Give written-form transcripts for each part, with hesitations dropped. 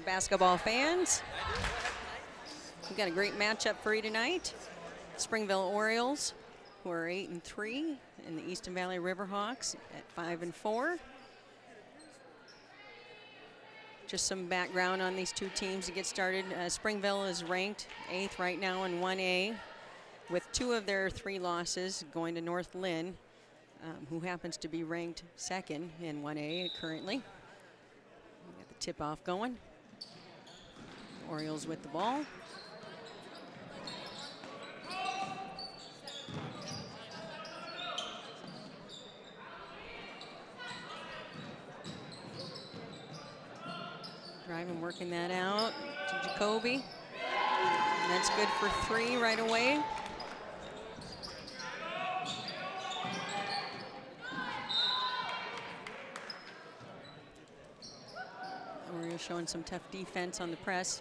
basketball fans. We've got a great matchup for you tonight. Springville Orioles, who are 8-3, and the Easton Valley Riverhawks at 5-4. Just some background on these two teams to get started. Springville is ranked 8th right now in 1A, with 2 of their 3 losses going to North Lynn, who happens to be ranked 2nd in 1A currently. We got the tip-off going. Orioles with the ball. Driving, working that out to Jacoby. And that's good for 3 right away. Orioles showing some tough defense on the press.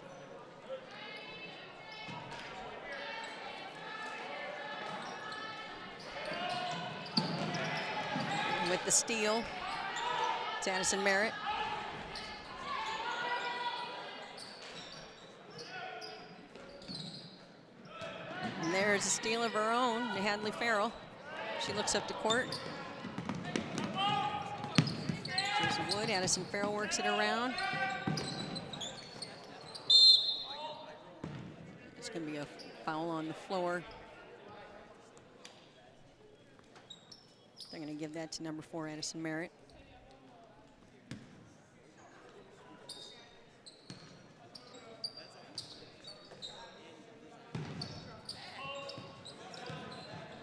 With the steal, it's Addison Merritt. And there's a steal of her own to Hadley Farrell. She looks up to court. There's Wood. Addison Farrell works it around. It's going to be a foul on the floor. They're going to give that to number 4, Addison Merritt.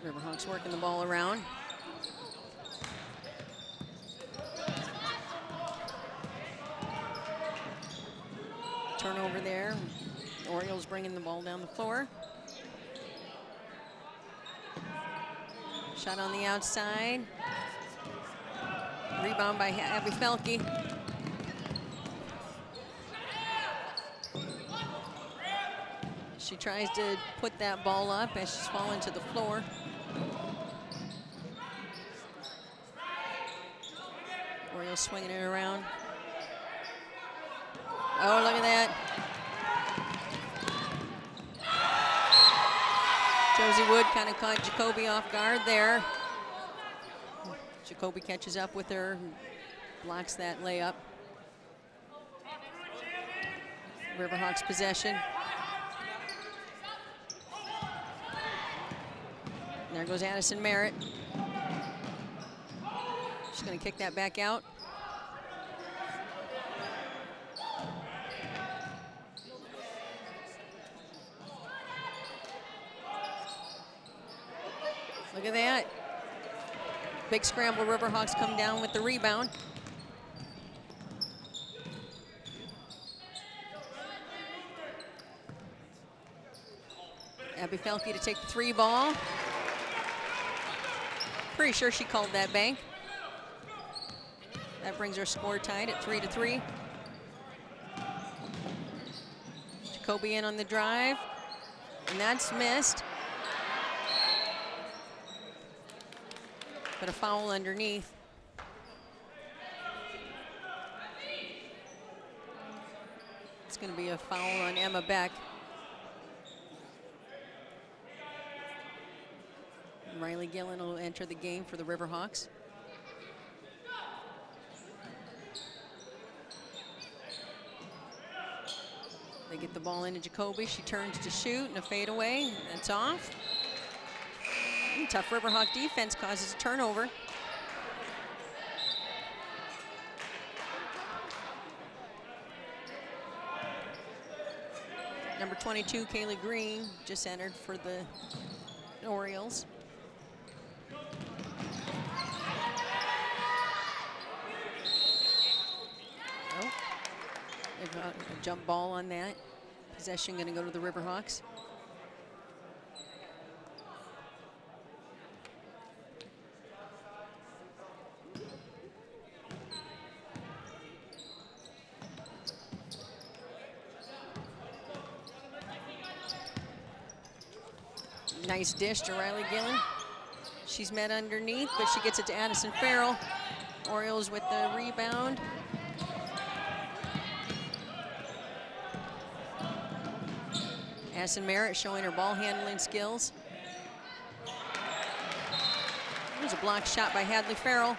Riverhawks working the ball around. Turnover there. The Orioles bringing the ball down the floor. Shot on the outside. Rebound by Abby Felke. She tries to put that ball up as she's falling to the floor. Orioles swinging it around. Oh, look at that. Josie Wood kind of caught Jacoby off guard there. Jacoby catches up with her, blocks that layup. Riverhawks possession. There goes Addison Merritt. She's going to kick that back out. Look at that. Big scramble. Riverhawks come down with the rebound. Abby Felke to take the 3 ball. Pretty sure she called that bank. That brings her score tied at 3-3. Jacoby in on the drive, and that's missed. But a foul underneath. It's going to be a foul on Emma Beck. Riley Gillen will enter the game for the Riverhawks. They get the ball into Jacoby. She turns to shoot and a fadeaway. That's off. Tough Riverhawk defense causes a turnover. Number 22, Kaylee Green, just entered for the Orioles. Oh, they've got a jump ball on that. Possession going to go to the Riverhawks. Nice dish to Riley Gillen. She's met underneath, but she gets it to Addison Farrell. Orioles with the rebound. Addison Merritt showing her ball handling skills. There's a block shot by Hadley Farrell.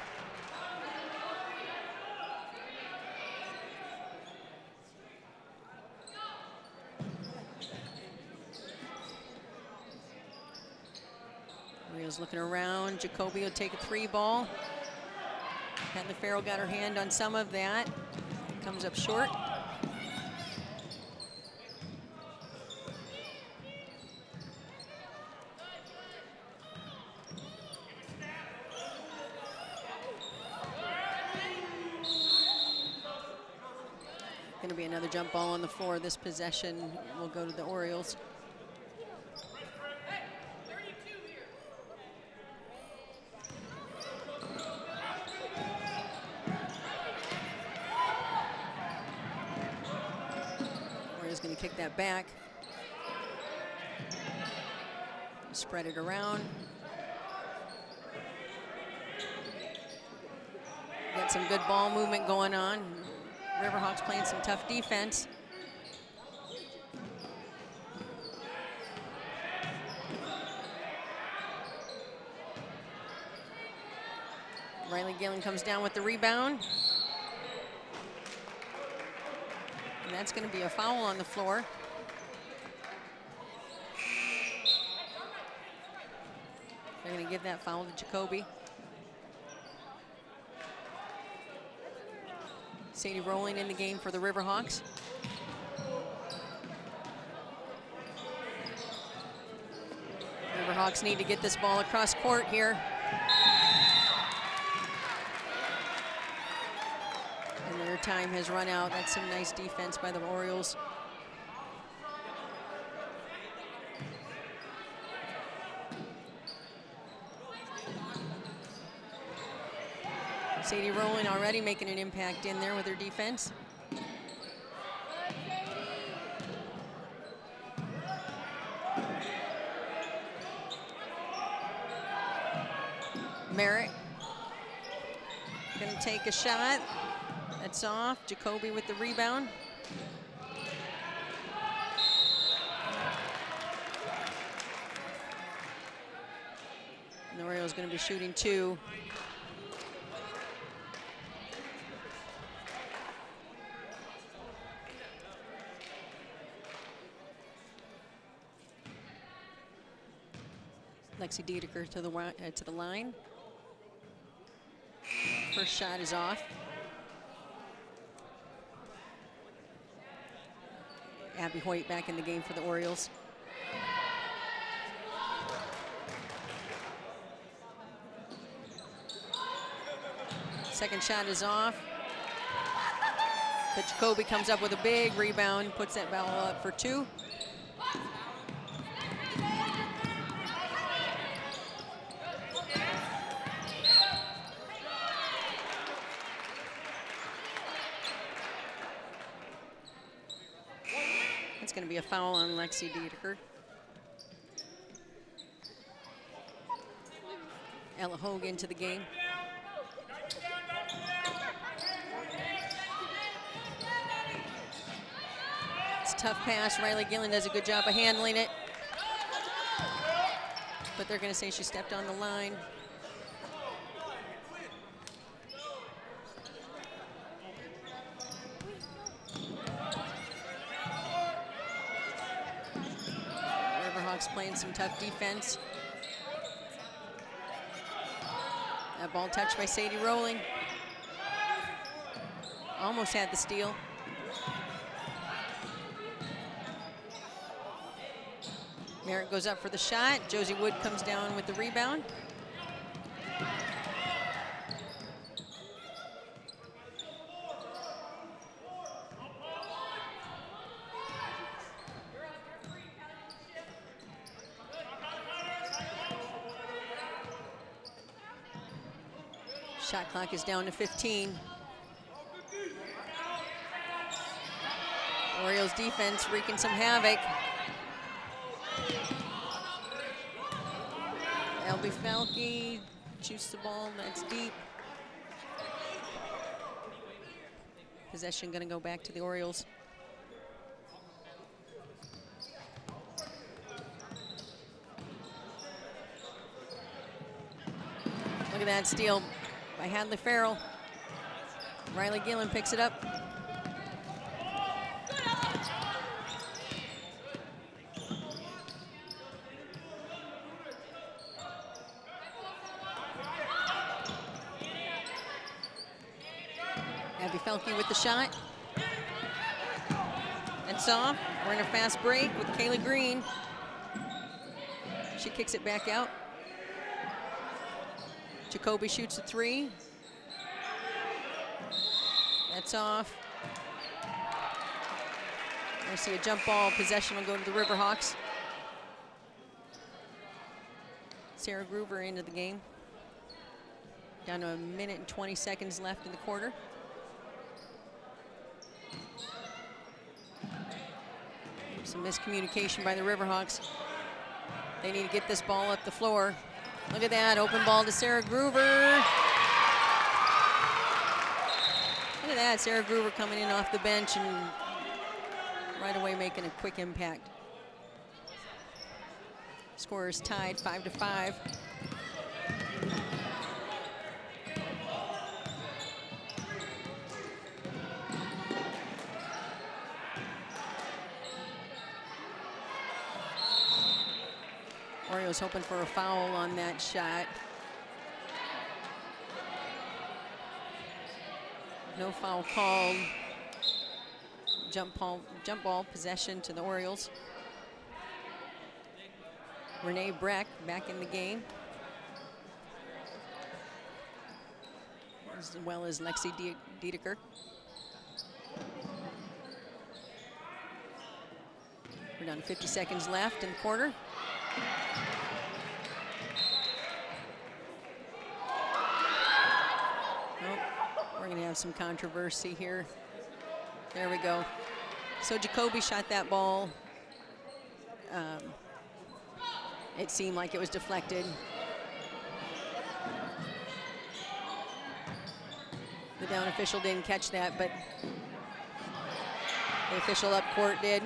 Rios looking around. Jacoby will take a 3 ball. Hadley Farrell got her hand on some of that. Comes up short. Going to be another jump ball on the floor. This possession will go to the Orioles. Orioles going to kick that back. Spread it around. Got some good ball movement going on. Riverhawks playing some tough defense. Riley Gillen comes down with the rebound. And that's going to be a foul on the floor. They're going to give that foul to Jacoby. Sadie Rowling in the game for the Riverhawks. Riverhawks need to get this ball across court here. And their time has run out. That's some nice defense by the Orioles. Sadie Rowland already making an impact in there with her defense. Merritt gonna take a shot. That's off. Jacoby with the rebound. And the Orioles gonna be shooting 2. Lexi Diedeker to the line. First shot is off. Abby Hoyt back in the game for the Orioles. Second shot is off. But Jacoby comes up with a big rebound, puts that ball up for 2. It's going to be a foul on Lexi Diedeker. Ella Hogue into the game. It's a tough pass. Riley Gillen does a good job of handling it. But they're going to say she stepped on the line. Playing some tough defense. That ball touched by Sadie Rowling. Almost had the steal. Merritt goes up for the shot. Josie Wood comes down with the rebound. Shot clock is down to 15. Orioles defense wreaking some havoc. Elby Falke shoots the ball, that's deep. Possession gonna go back to the Orioles. that steal by Hadley Farrell. Riley Gillen picks it up. Abby Felke with the shot. It's off. We're in a fast break with Kaylee Green. She kicks it back out. Jacoby shoots a three. That's off. I see a jump ball. Possession will go to the Riverhawks. Sarah Groover into the game. Down to 1:20 left in the quarter. Some miscommunication by the Riverhawks. They need to get this ball up the floor. Look at that, open ball to Sarah Groover. Look at that, Sarah Groover coming in off the bench and right away making a quick impact. Score is tied 5-5. Orioles hoping for a foul on that shot. No foul called. Jump ball possession to the Orioles. Renee Breck back in the game, as well as Lexi Diedeker. We're down to 50 seconds left in the quarter. We're going to have some controversy here. There we go. So Jacoby shot that ball. It seemed like it was deflected. The down official didn't catch that, but the official up court did.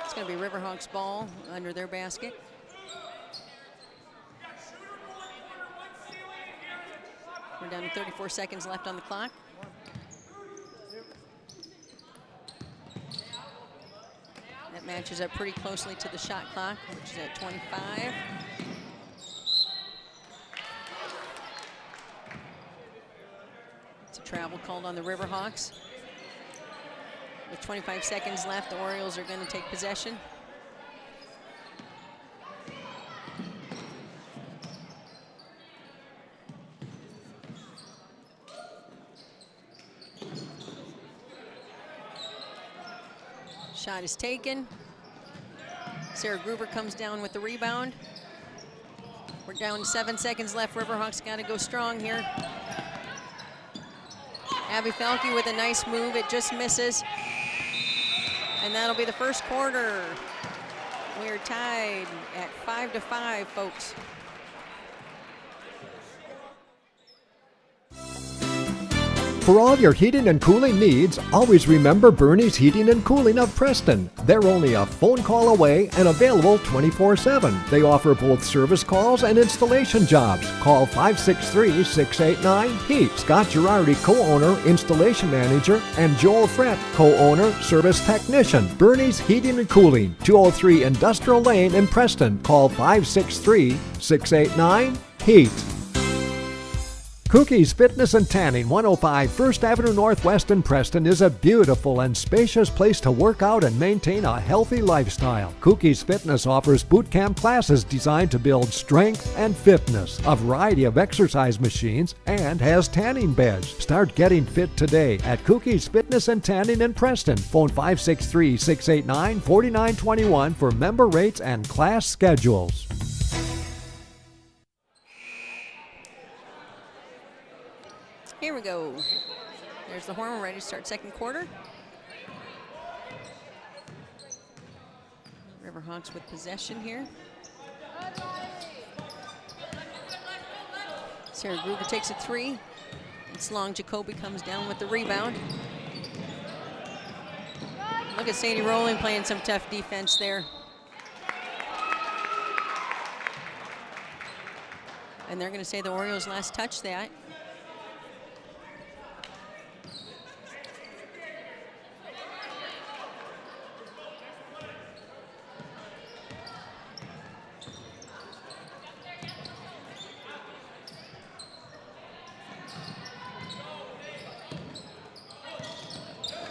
It's going to be Riverhawks ball under their basket. We're down to 34 seconds left on the clock. That matches up pretty closely to the shot clock, which is at 25. It's a travel called on the Riverhawks. With 25 seconds left, the Orioles are going to take possession. Shot is taken. Sarah Groover comes down with the rebound. We're down to 7 seconds left. Riverhawks got to go strong here. Abby Felke with a nice move. It just misses. And that'll be the first quarter. We're tied at 5-5, folks. For all your heating and cooling needs, always remember Bernie's Heating and Cooling of Preston. They're only a phone call away and available 24/7. They offer both service calls and installation jobs. Call 563-689-HEAT. Scott Girardi, co-owner, installation manager, and Joel Frett, co-owner, service technician. Bernie's Heating and Cooling, 203 Industrial Lane in Preston. Call 563-689-HEAT. Cookie's Fitness and Tanning, 105 First Avenue Northwest in Preston, is a beautiful and spacious place to work out and maintain a healthy lifestyle. Cookie's Fitness offers boot camp classes designed to build strength and fitness, a variety of exercise machines, and has tanning beds. Start getting fit today at Cookie's Fitness and Tanning in Preston. Phone 563-689-4921 for member rates and class schedules. Here we go. There's the horn. We're ready to start second quarter. Riverhawks with possession here. Sarah Groover takes a three. It's long. Jacoby comes down with the rebound. Look at Sadie Rowling playing some tough defense there. And they're going to say the Orioles last touched that.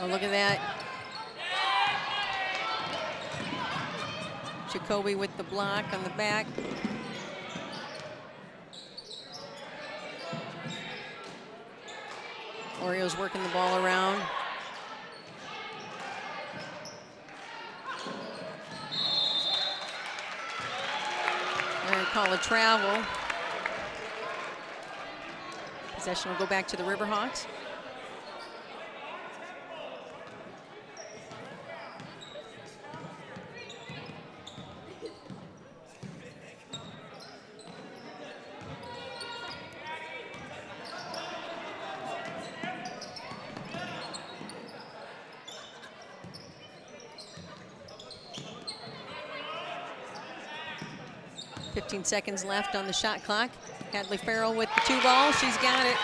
Oh, look at that. Jacoby with the block on the back. Orioles working the ball around. They're going to call a travel. Possession will go back to the Riverhawks. Seconds left on the shot clock. Hadley Farrell with the 2 ball. She's got it.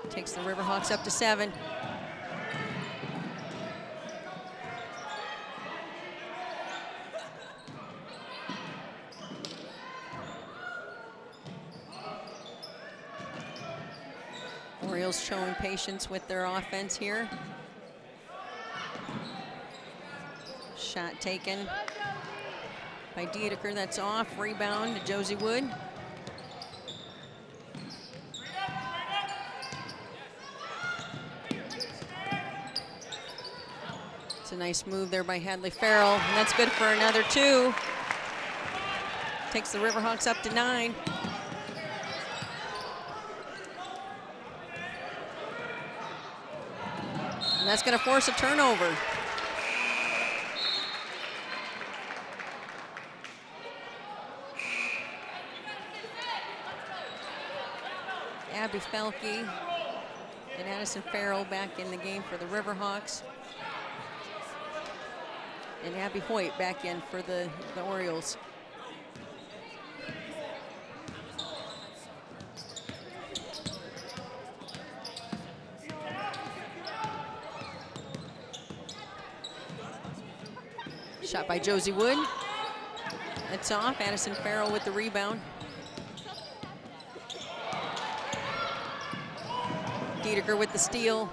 Takes the Riverhawks up to 7. Orioles showing patience with their offense here. Shot taken by Diedeker, that's off. Rebound to Josie Wood. It's a nice move there by Hadley Farrell, and that's good for another 2. Takes the Riverhawks up to 9. And that's going to force a turnover. Abby Felke and Addison Farrell back in the game for the Riverhawks. And Abby Hoyt back in for the Orioles. Shot by Josie Wood. It's off. Addison Farrell with the rebound. Diedeker with the steal.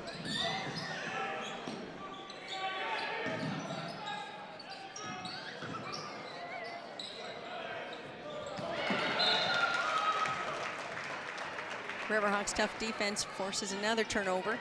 Riverhawks' tough defense forces another turnover.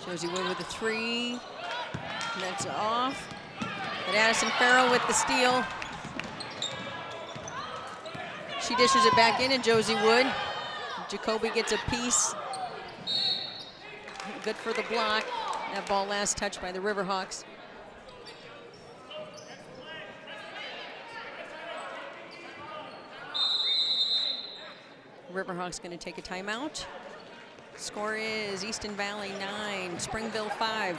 Josie Wood with the 3. That's off. But Addison Farrell with the steal. She dishes it back in, and Josie Wood. Jacoby gets a piece. Good for the block. That ball last touched by the Riverhawks. Riverhawks going to take a timeout. Score is Easton Valley 9, Springville 5.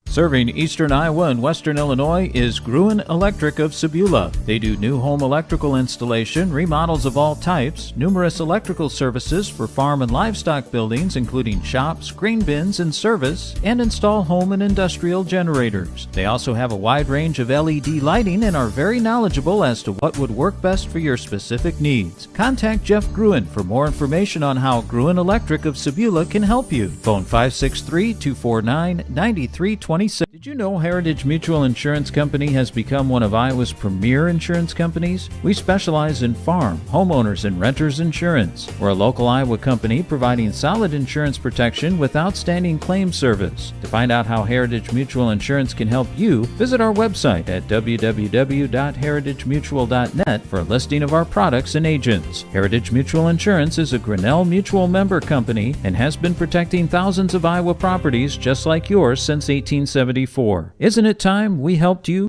Serving eastern Iowa and western Illinois is Gruen Electric of Sebula. They do new home electrical installation, remodels of all types, numerous electrical services for farm and livestock buildings, including shops, grain bins, and service, and install home and industrial generators. They also have a wide range of LED lighting and are very knowledgeable as to what would work best for your specific needs. Contact Jeff Gruen for more information on how Gruen Electric of Sebula can help you. Phone 563-249-9326. Did Did you know Heritage Mutual Insurance Company has become one of Iowa's premier insurance companies? We specialize in farm, homeowners, and renters insurance. We're a local Iowa company providing solid insurance protection with outstanding claim service. To find out how Heritage Mutual Insurance can help you, visit our website at www.heritagemutual.net for a listing of our products and agents. Heritage Mutual Insurance is a Grinnell Mutual member company and has been protecting thousands of Iowa properties just like yours since 1874. Isn't it time we helped you?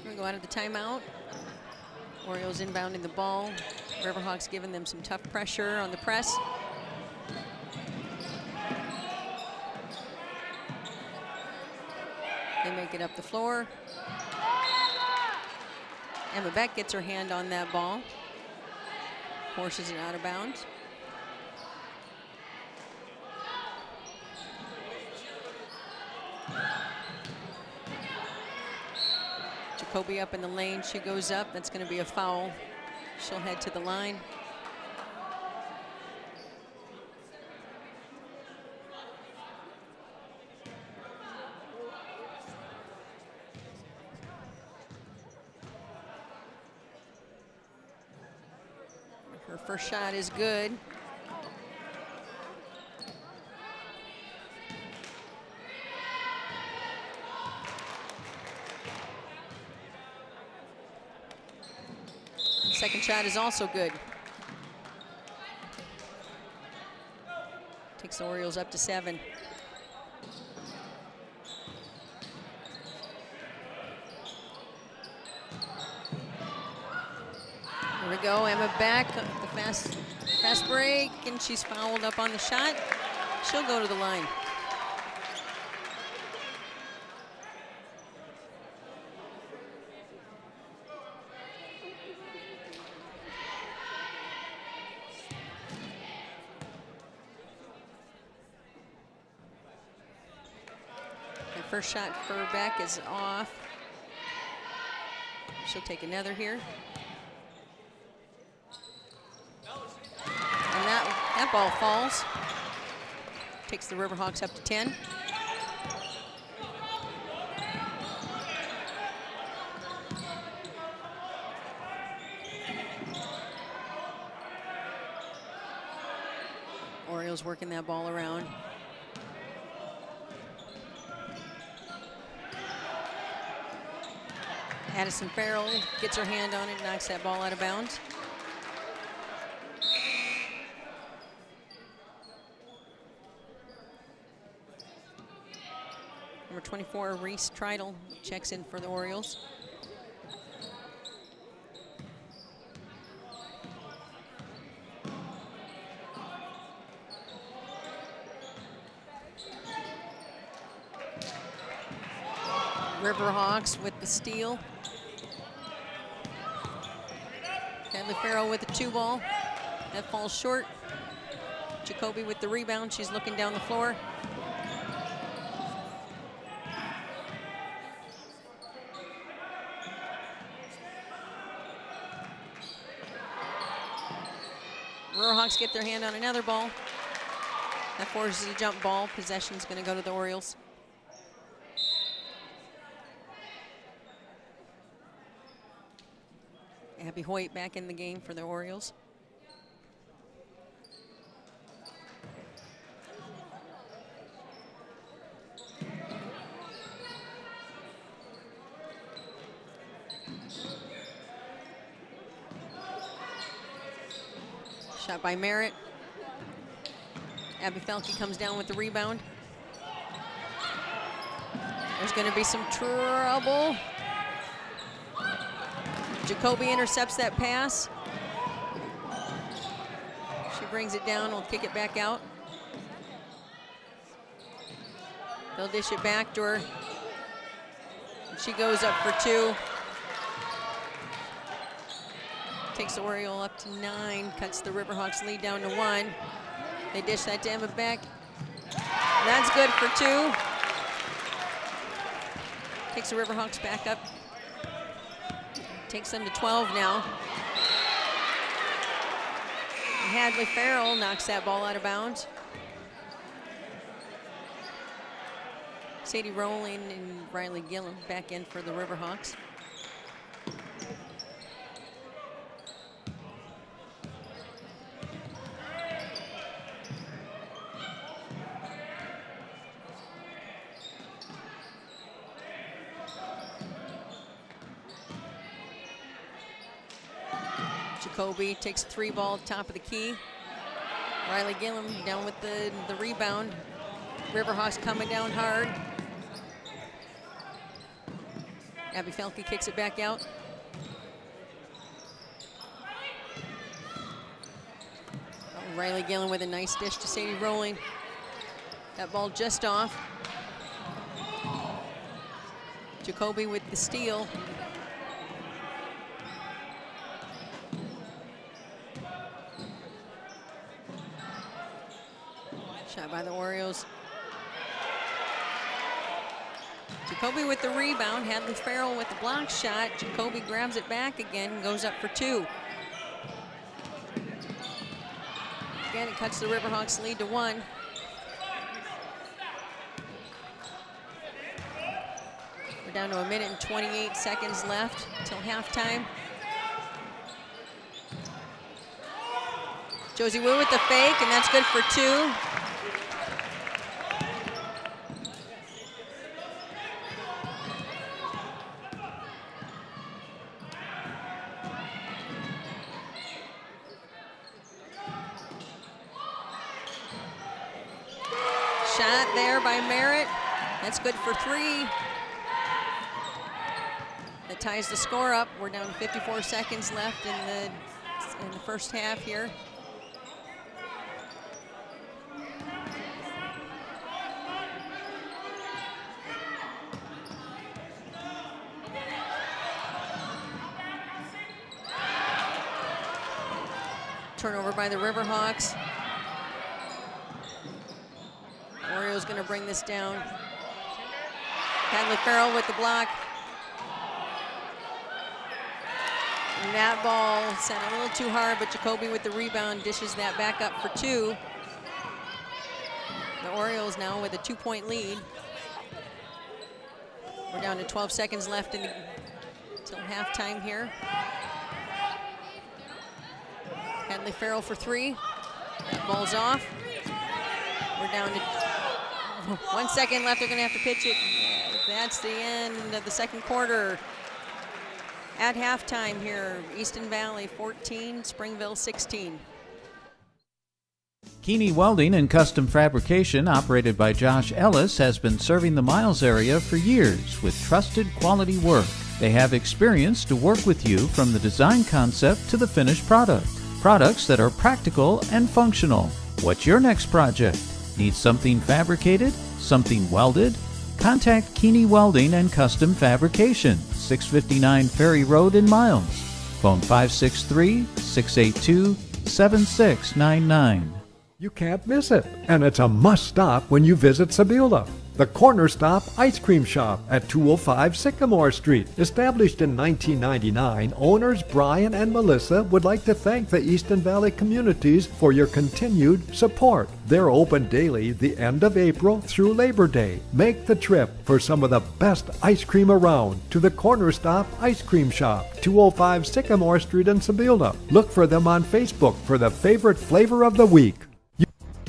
We go out of the timeout. Orioles inbounding the ball. Riverhawks giving them some tough pressure on the press. They make it up the floor. Emma Beck gets her hand on that ball. Forces it out of bounds. Jacoby up in the lane. She goes up. That's going to be a foul. She'll head to the line. Her first shot is good. Second shot is also good. Takes the Orioles up to 7. Here we go, Emma Beck, the fast break, and she's fouled up on the shot. She'll go to the line. First shot for Beck is off. She'll take another here. And that ball falls. Takes the Riverhawks up to 10. Orioles working that ball around. Addison Farrell gets her hand on it, knocks that ball out of bounds. Number 24, Reese Treidel, checks in for the Orioles. Riverhawks with the steal. Hadley Farrell with the 2-ball. That falls short. Jacoby with the rebound. She's looking down the floor. Riverhawks get their hand on another ball. That forces a jump ball. Possession's going to go to the Orioles. Abby Hoyt back in the game for the Orioles. Shot by Merritt. Abby Felke comes down with the rebound. There's going to be some trouble. Jacoby intercepts that pass. She brings it down, will kick it back out. They'll dish it back to her. She goes up for 2. Takes the Oriole up to 9, cuts the Riverhawks lead down to 1. They dish that to Emma Beck. That's good for 2. Takes the Riverhawks back up. Takes them to 12 now. And Hadley Farrell knocks that ball out of bounds. Sadie Rowling and Riley Gillum back in for the Riverhawks. Jacoby takes 3-ball, top of the key. Riley Gillum down with the rebound. Riverhawks coming down hard. Abby Felke kicks it back out. Oh, Riley Gillum with a nice dish to Sadie Rowling. That ball just off. Jacoby with the steal. Shot by the Orioles. Jacoby with the rebound. Hadley Farrell with the block shot. Jacoby grabs it back again and goes up for 2. Again, it cuts the Riverhawks lead to 1. We're down to 1 minute and 28 seconds left until halftime. Josie Wu with the fake, and that's good for 2. Shot there by Merritt. That's good for 3. That ties the score up. We're down to 54 seconds left in the first half here. Turnover by the Riverhawks. Orioles going to bring this down. Hadley Farrell with the block. And that ball sent a little too hard, but Jacoby with the rebound dishes that back up for 2. The Orioles now with a 2-point lead. We're down to 12 seconds left until halftime here. Hadley Farrell for 3. That ball's off. We're down to 1 second left. They're going to have to pitch it. That's the end of the second quarter. At halftime here, Easton Valley 14, Springville 16. Keeney Welding and Custom Fabrication, operated by Josh Ellis, has been serving the Miles area for years with trusted quality work. They have experience to work with you from the design concept to the finished product. Products that are practical and functional. What's your next project? Need something fabricated? Something welded? Contact Keeney Welding and Custom Fabrication, 659 Ferry Road in Miles. Phone 563-682-7699. You can't miss it, and it's a must-stop when you visit Sebula. The Corner Stop Ice Cream Shop at 205 Sycamore Street. Established in 1999, owners Brian and Melissa would like to thank the Easton Valley communities for your continued support. They're open daily the end of April through Labor Day. Make the trip for some of the best ice cream around to the Corner Stop Ice Cream Shop, 205 Sycamore Street in Sebula. Look for them on Facebook for the favorite flavor of the week.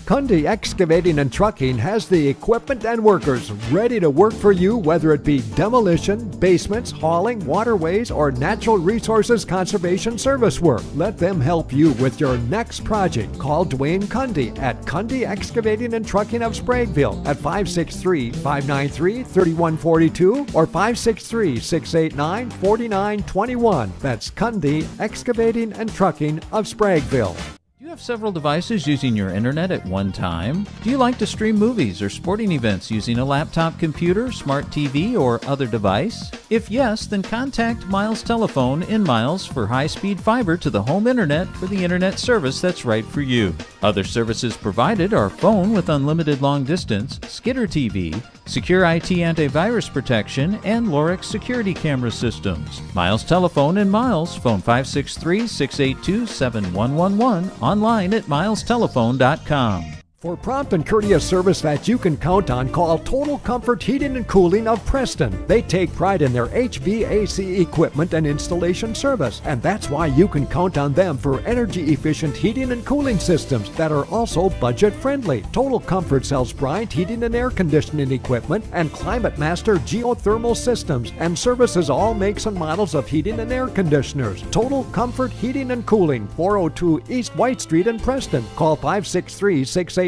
Cundy Excavating and Trucking has the equipment and workers ready to work for you, whether it be demolition, basements, hauling, waterways, or natural resources conservation service work. Let them help you with your next project. Call Dwayne Cundy at Cundy Excavating and Trucking of Springville at 563-593-3142 or 563-689-4921. That's Cundy Excavating and Trucking of Spragueville. Do you have several devices using your internet at one time? Do you like to stream movies or sporting events using a laptop computer, smart TV, or other device? If yes, then contact Miles Telephone in Miles for high-speed fiber to the home internet for the internet service that's right for you. Other services provided are phone with unlimited long distance, Skitter TV, secure IT antivirus protection, and Lorix security camera systems. Miles Telephone in Miles, phone 563-682-7111, online at milestelephone.com. For prompt and courteous service that you can count on, call Total Comfort Heating and Cooling of Preston. They take pride in their HVAC equipment and installation service, and that's why you can count on them for energy-efficient heating and cooling systems that are also budget-friendly. Total Comfort sells Bryant heating and air conditioning equipment and Climate Master geothermal systems and services all makes and models of heating and air conditioners. Total Comfort Heating and Cooling, 402 East White Street in Preston. Call 563-689-3450.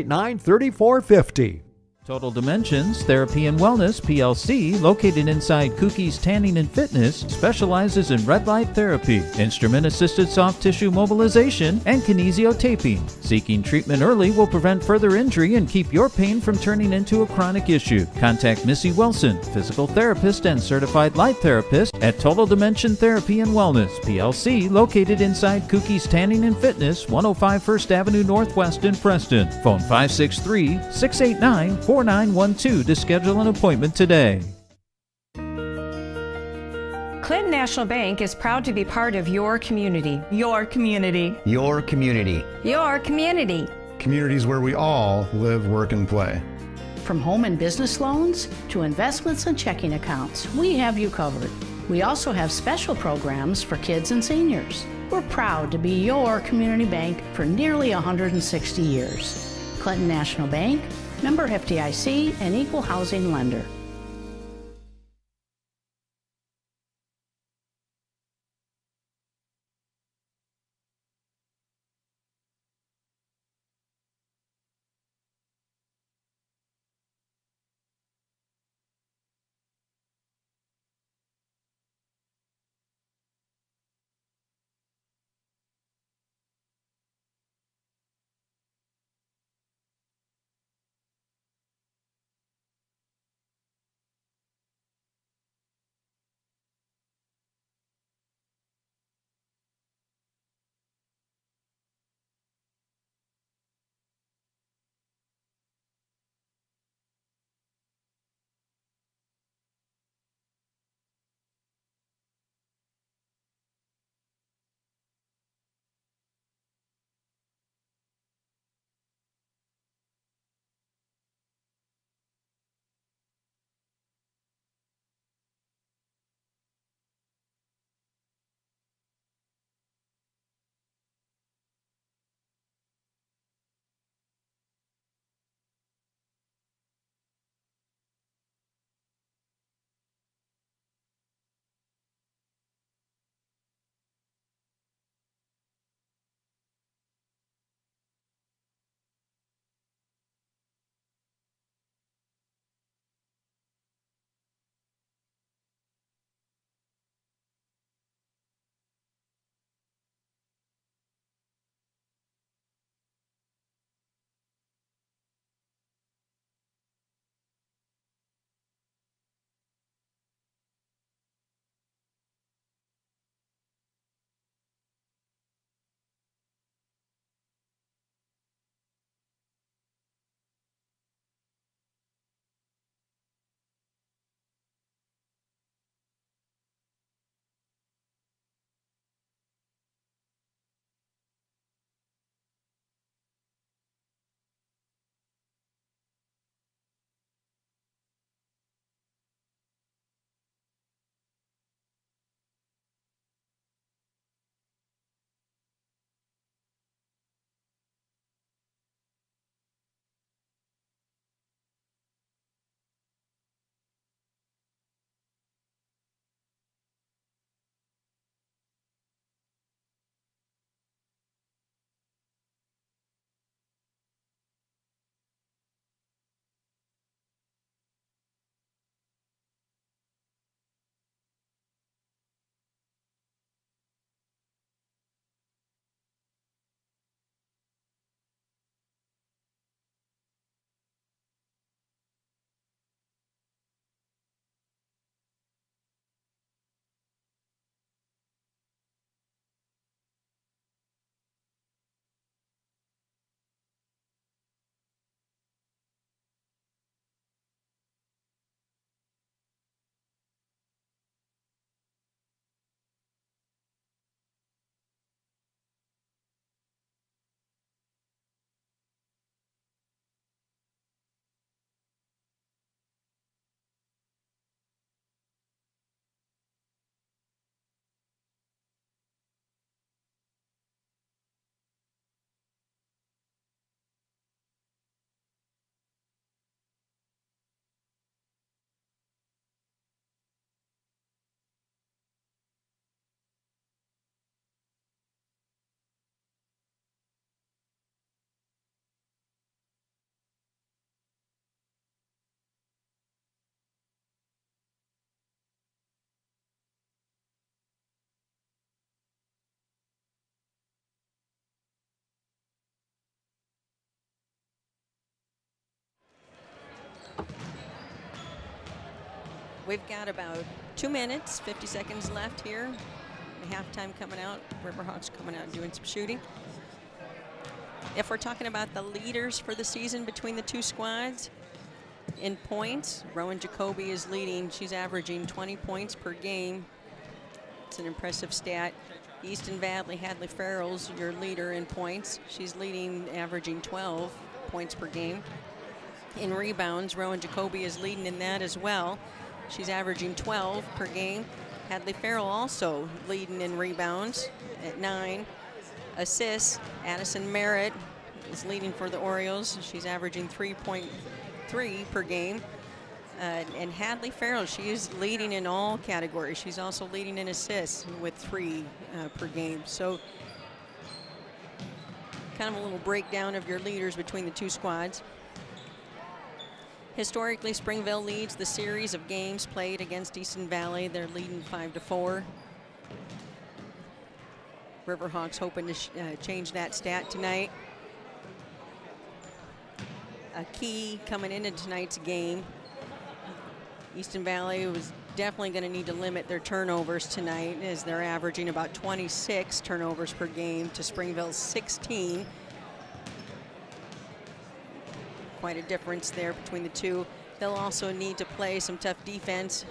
Total Dimensions Therapy and Wellness PLC, located inside Cookie's Tanning and Fitness, specializes in red light therapy, instrument-assisted soft tissue mobilization, and kinesiotaping. Seeking treatment early will prevent further injury and keep your pain from turning into a chronic issue. Contact Missy Wilson, physical therapist and certified light therapist at Total Dimension Therapy and Wellness PLC, located inside Cookie's Tanning and Fitness, 105 First Avenue Northwest in Preston. Phone 563-689-4912 to schedule an appointment today. Clinton National Bank is proud to be part of your community. Your community. Your community. Your community. Communities where we all live, work, and play. From home and business loans to investments and checking accounts, we have you covered. We also have special programs for kids and seniors. We're proud to be your community bank for nearly 160 years. Clinton National Bank, member FDIC, and equal housing lender. We've got about 2 minutes, 50 seconds left here. Halftime coming out. Riverhawks coming out and doing some shooting. If we're talking about the leaders for the season between the two squads, in points, Rowan Jacoby is leading. She's averaging 20 points per game. It's an impressive stat. Easton Hadley Farrell's your leader in points. She's leading, averaging 12 points per game. In rebounds, Rowan Jacoby is leading in that as well. She's averaging 12 per game. Hadley Farrell also leading in rebounds at 9. Assists, Addison Merritt is leading for the Orioles. She's averaging 3.3 per game. And Hadley Farrell, she is leading in all categories. She's also leading in assists with 3 per game. So kind of a little breakdown of your leaders between the two squads. Historically, Springville leads the series of games played against Easton Valley. They're leading 5-4. Riverhawks hoping to change that stat tonight. A key coming into tonight's game. Easton Valley was definitely going to need to limit their turnovers tonight, as they're averaging about 26 turnovers per game to Springville's 16. Quite a difference there between the two. They'll also need to play some tough defense.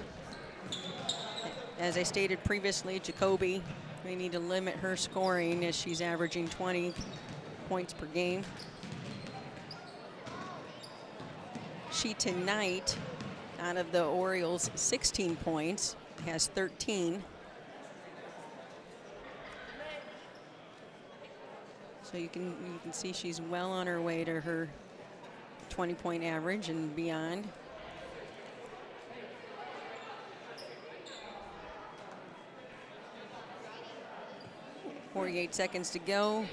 As I stated previously, Jacoby, they need to limit her scoring, as she's averaging 20 points per game. She tonight, out of the Orioles' 16 points, has 13. So you can see she's well on her way to her 20-point average and beyond. .48 seconds to go.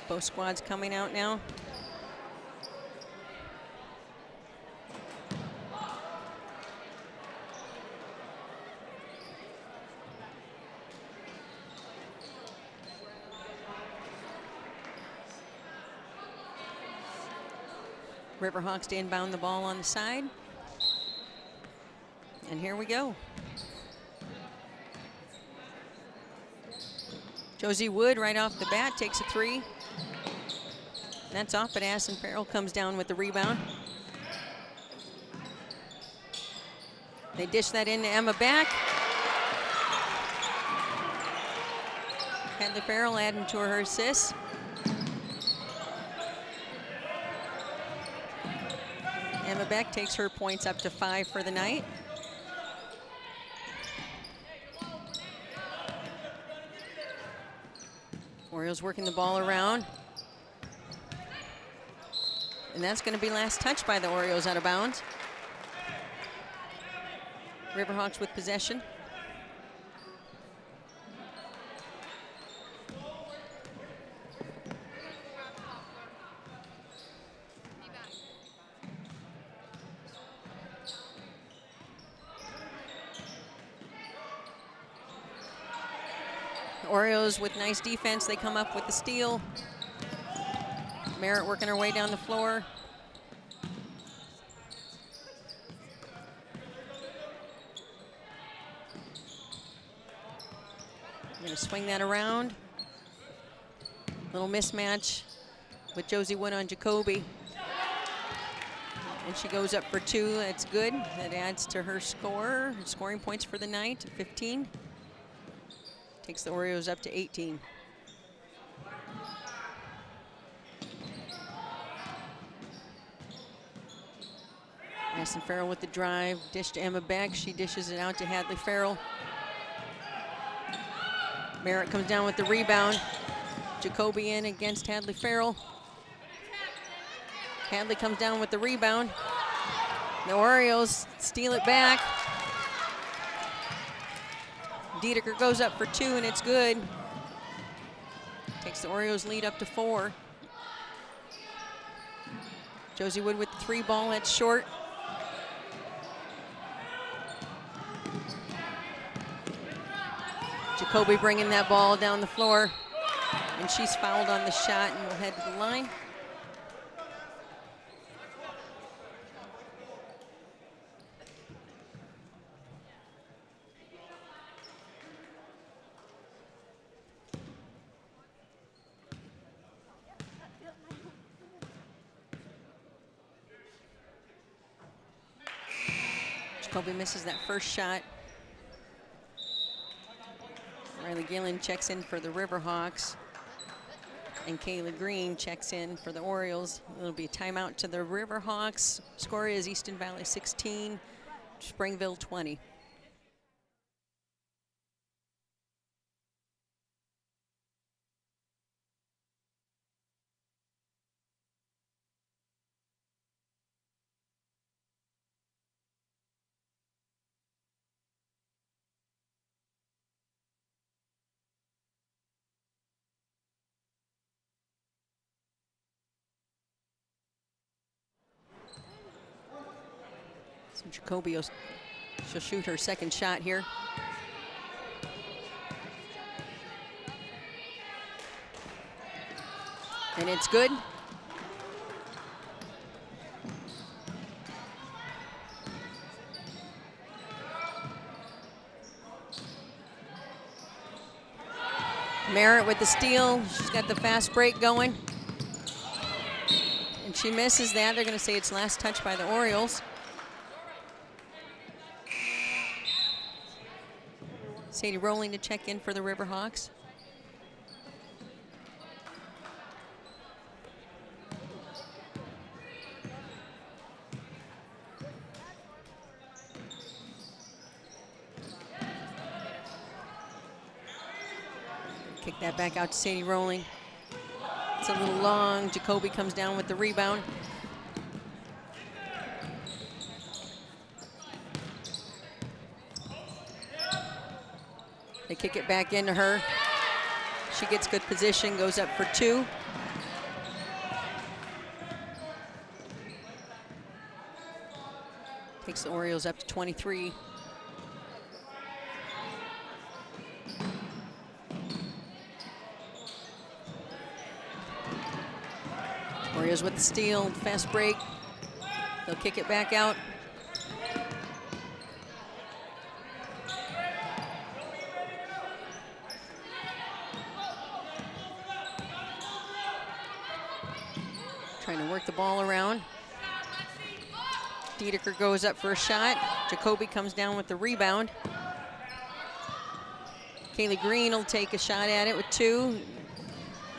Both squads coming out now. Riverhawks to inbound the ball on the side. And here we go. Josie Wood right off the bat takes a 3. That's off, but Addison Farrell comes down with the rebound. They dish that into Emma Beck. Hadley Farrell adding to her assists. Emma Beck takes her points up to 5 for the night. Orioles working the ball around. And that's going to be last touch by the Orioles out of bounds. Riverhawks with possession. Orioles with nice defense, they come up with the steal. Merritt working her way down the floor. Gonna swing that around. Little mismatch with Josie Wood on Jacoby. And she goes up for 2, that's good. That adds to her score, her scoring points for the night, 15. Takes the Orioles up to 18. Addison Farrell with the drive, dish to Emma Beck. She dishes it out to Hadley Farrell. Merritt comes down with the rebound. Jacoby in against Hadley Farrell. Hadley comes down with the rebound. The Orioles steal it back. Dedeker goes up for 2, and it's good. Takes the Orioles lead up to 4. Josie Wood with the 3 ball, that's short. Jacoby bringing that ball down the floor, and she's fouled on the shot and will head to the line. Jacoby misses that first shot. Riley Gillen checks in for the Riverhawks. And Kayla Green checks in for the Orioles. It'll be a timeout to the Riverhawks. Score is Easton Valley 16, Springville 20. So Jacoby, she'll shoot her second shot here. And it's good. Merritt with the steal. She's got the fast break going. And she misses that. They're going to say it's last touch by the Orioles. Sadie Rowling to check in for the Riverhawks. Kick that back out to Sadie Rowling. It's a little long. Jacoby comes down with the rebound. They kick it back into her. She gets good position, goes up for two. Takes the Orioles up to 23. Orioles with the steal, fast break. They'll kick it back out. Trying to work the ball around. Dedeker goes up for a shot. Jacoby comes down with the rebound. Kaylee Green will take a shot at it with two.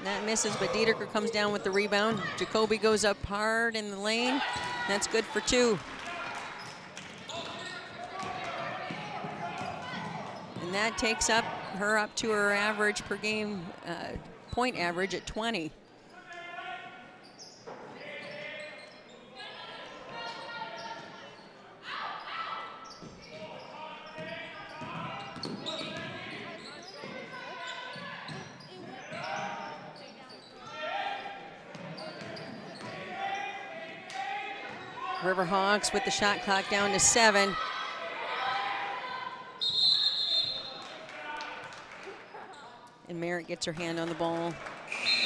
That misses, but Dedeker comes down with the rebound. Jacoby goes up hard in the lane. That's good for two. And that takes her up to her average per game point average at 20. Riverhawks with the shot clock down to 7. And Merritt gets her hand on the ball.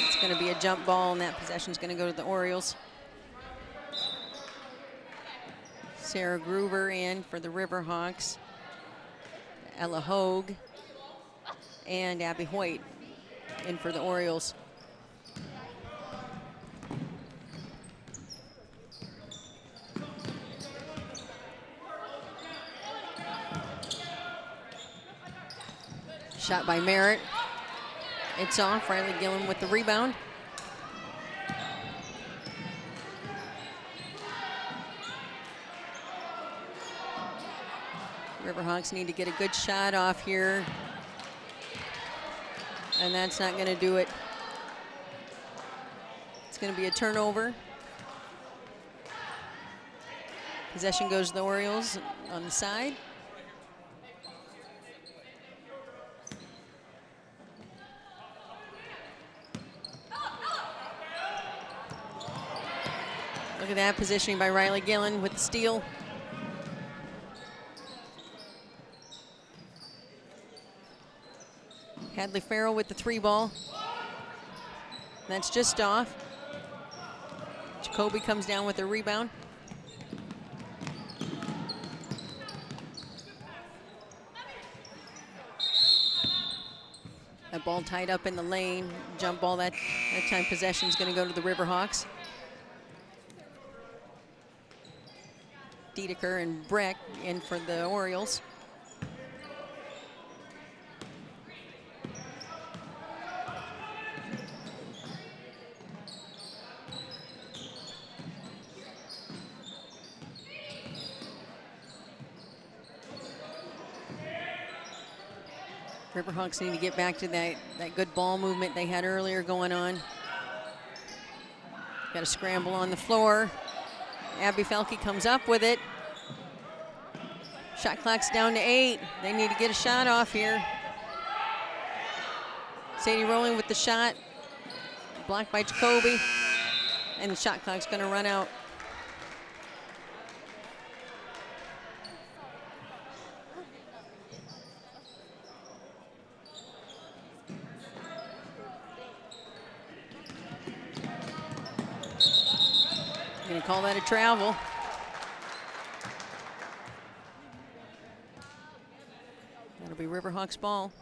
It's going to be a jump ball, and that possession is going to go to the Orioles. Sarah Groover in for the Riverhawks. Ella Hogue and Abby Hoyt in for the Orioles. Shot by Merritt. It's off. Riley Gillen with the rebound. Riverhawks need to get a good shot off here. And that's not going to do it. It's going to be a turnover. Possession goes to the Orioles on the side. Look at that positioning by Riley Gillen with the steal. Hadley Farrell with the 3-ball. That's just off. Jacoby comes down with a rebound. That ball tied up in the lane. Jump ball, that time possession is going to go to the Riverhawks. Dedeker and Breck in for the Orioles. Riverhawks need to get back to that good ball movement they had earlier going on. Got a scramble on the floor. Abby Felke comes up with it. Shot clock's down to 8. They need to get a shot off here. Sadie Rowling with the shot. Blocked by Jacoby. And the shot clock's going to run out. Gonna call that a travel. That'll be Riverhawks ball.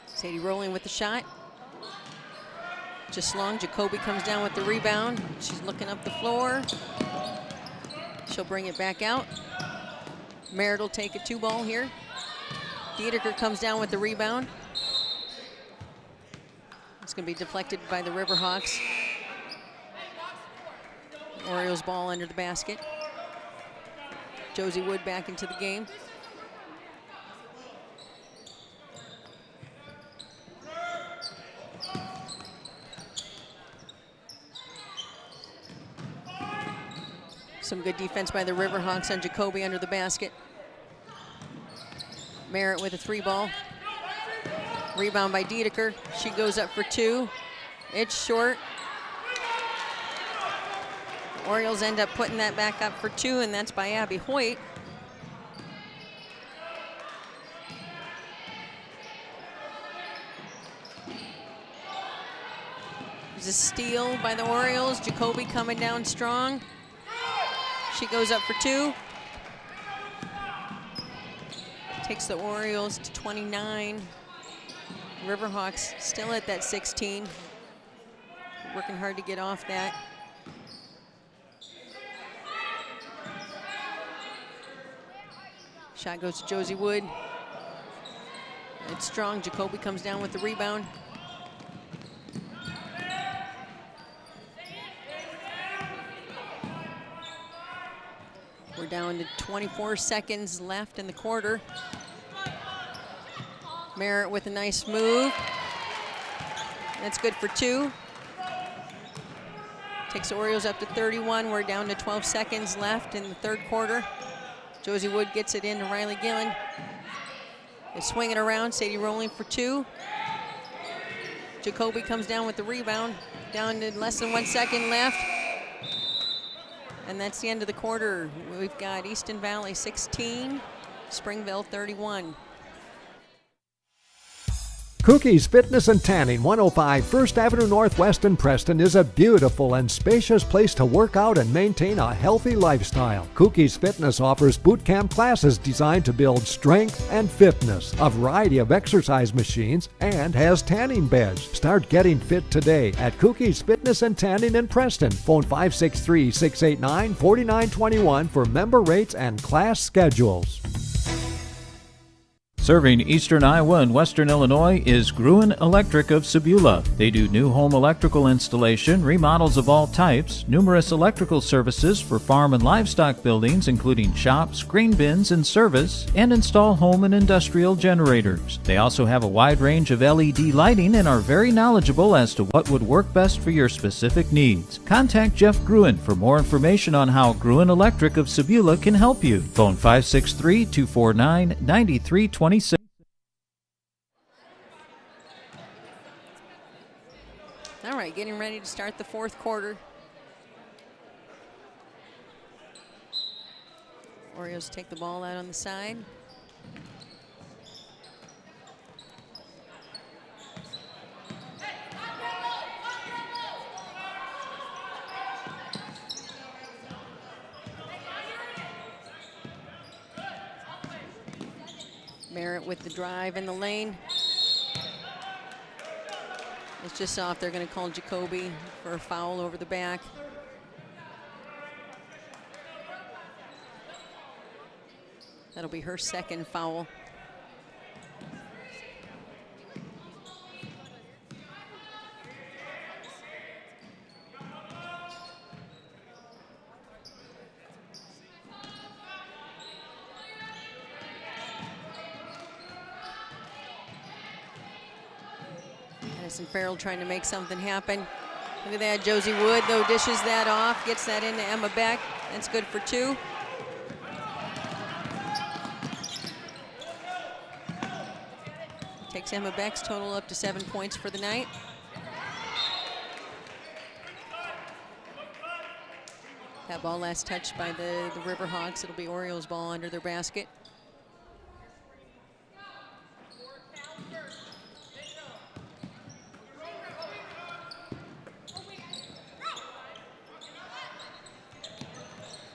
Sadie Rowling with the shot. Just long. Jacoby comes down with the rebound. She's looking up the floor. She'll bring it back out. Merritt will take a 2-ball here. Dedeker comes down with the rebound. It's going to be deflected by the Riverhawks. Orioles ball under the basket. Josie Wood back into the game. Some good defense by the Riverhawks on Jacoby under the basket. Merritt with a 3-ball. Rebound by Dedeker. She goes up for 2. It's short. Orioles end up putting that back up for 2, and that's by Abby Hoyt. There's a steal by the Orioles. Jacoby coming down strong. She goes up for 2. Takes the Orioles to 29. Riverhawks still at that 16. Working hard to get off that. Shot goes to Josie Wood. It's strong. Jacoby comes down with the rebound. We're down to 24 seconds left in the quarter. Merritt with a nice move. That's good for 2. Takes the Orioles up to 31. We're down to 12 seconds left in the third quarter. Josie Wood gets it in to Riley Gillen. They swing it around. Sadie Rowling for 2. Jacoby comes down with the rebound. Down to less than 1 second left. And that's the end of the quarter. We've got Easton Valley 16, Springville 31. Cookie's Fitness and Tanning, 105 First Avenue Northwest in Preston, is a beautiful and spacious place to work out and maintain a healthy lifestyle. Cookie's Fitness offers boot camp classes designed to build strength and fitness, a variety of exercise machines, and has tanning beds. Start getting fit today at Cookie's Fitness and Tanning in Preston. Phone 563-689-4921 for member rates and class schedules. Serving eastern Iowa and western Illinois is Gruen Electric of Sebula. They do new home electrical installation, remodels of all types, numerous electrical services for farm and livestock buildings, including shops, grain bins, and service, and install home and industrial generators. They also have a wide range of LED lighting and are very knowledgeable as to what would work best for your specific needs. Contact Jeff Gruen for more information on how Gruen Electric of Sebula can help you. Phone 563-249-9326. All right, getting ready to start the fourth quarter. Orioles take the ball out on the side. Merritt with the drive in the lane. It's just off. They're going to call Jacoby for a foul over the back. That'll be her second foul. Addison Farrell trying to make something happen. Look at that. Josie Wood, though, dishes that off, gets that into Emma Beck. That's good for 2. Takes Emma Beck's total up to 7 points for the night. That ball last touched by the Riverhawks. It'll be Orioles ball under their basket.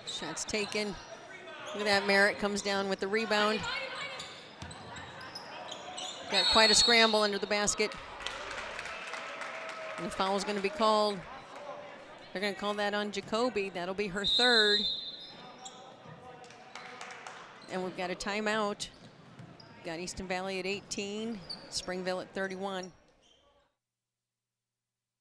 Shots taken. Look at that. Merritt comes down with the rebound. Got quite a scramble under the basket. And the foul's going to be called. They're going to call that on Jacoby. That'll be her 3rd. And we've got a timeout. We've got Easton Valley at 18, Springville at 31.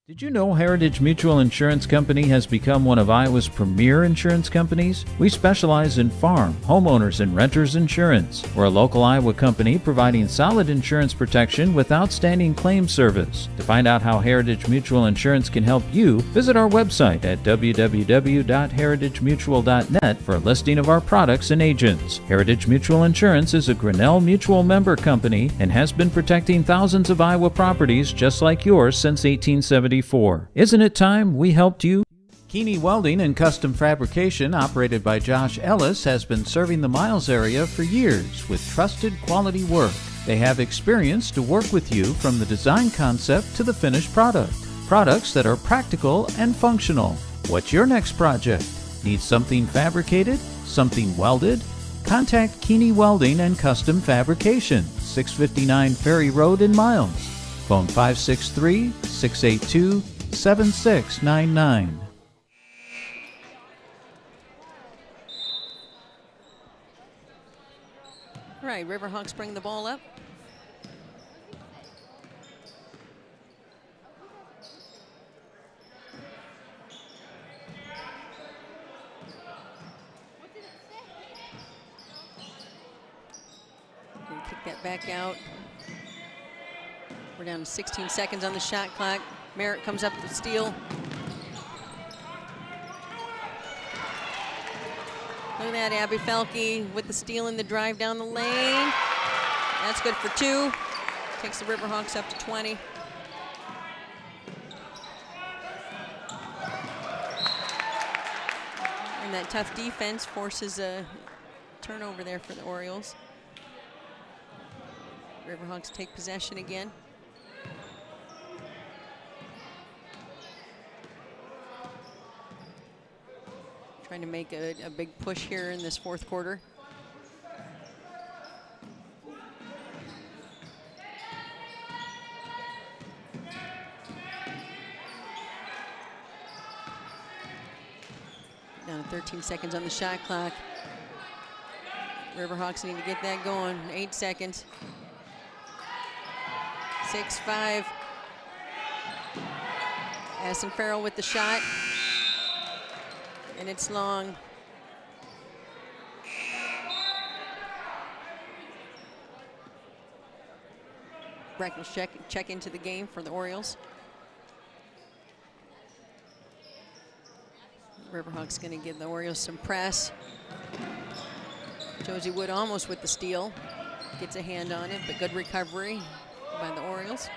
Did you know Heritage Mutual Insurance Company has become one of Iowa's premier insurance companies? We specialize in farm, homeowners, and renters insurance. We're a local Iowa company providing solid insurance protection with outstanding claim service. To find out how Heritage Mutual Insurance can help you, visit our website at www.heritagemutual.net for a listing of our products and agents. Heritage Mutual Insurance is a Grinnell Mutual member company and has been protecting thousands of Iowa properties just like yours since 1874. Isn't it time we helped you? Keeney Welding and Custom Fabrication, operated by Josh Ellis, has been serving the Miles area for years with trusted quality work. They have experience to work with you from the design concept to the finished product. Products that are practical and functional. What's your next project? Need something fabricated? Something welded? Contact Keeney Welding and Custom Fabrication, 659 Ferry Road in Miles. Phone 563-682-7699. All right, Riverhawks bring the ball up. And kick that back out. We're down to 16 seconds on the shot clock. Merritt comes up with the steal. Look at that, Abby Felke with the steal and the drive down the lane. That's good for 2. Takes the Riverhawks up to 20. And that tough defense forces a turnover there for the Orioles. Riverhawks take possession again. Trying to make a big push here in this 4th quarter. Down to 13 seconds on the shot clock. Riverhawks need to get that going. 8 seconds. 6-5. Addison Farrell with the shot. And it's long. Breck will check into the game for the Orioles. Riverhawks going to give the Orioles some press. Josie Wood almost with the steal. Gets a hand on it, but good recovery by the Orioles.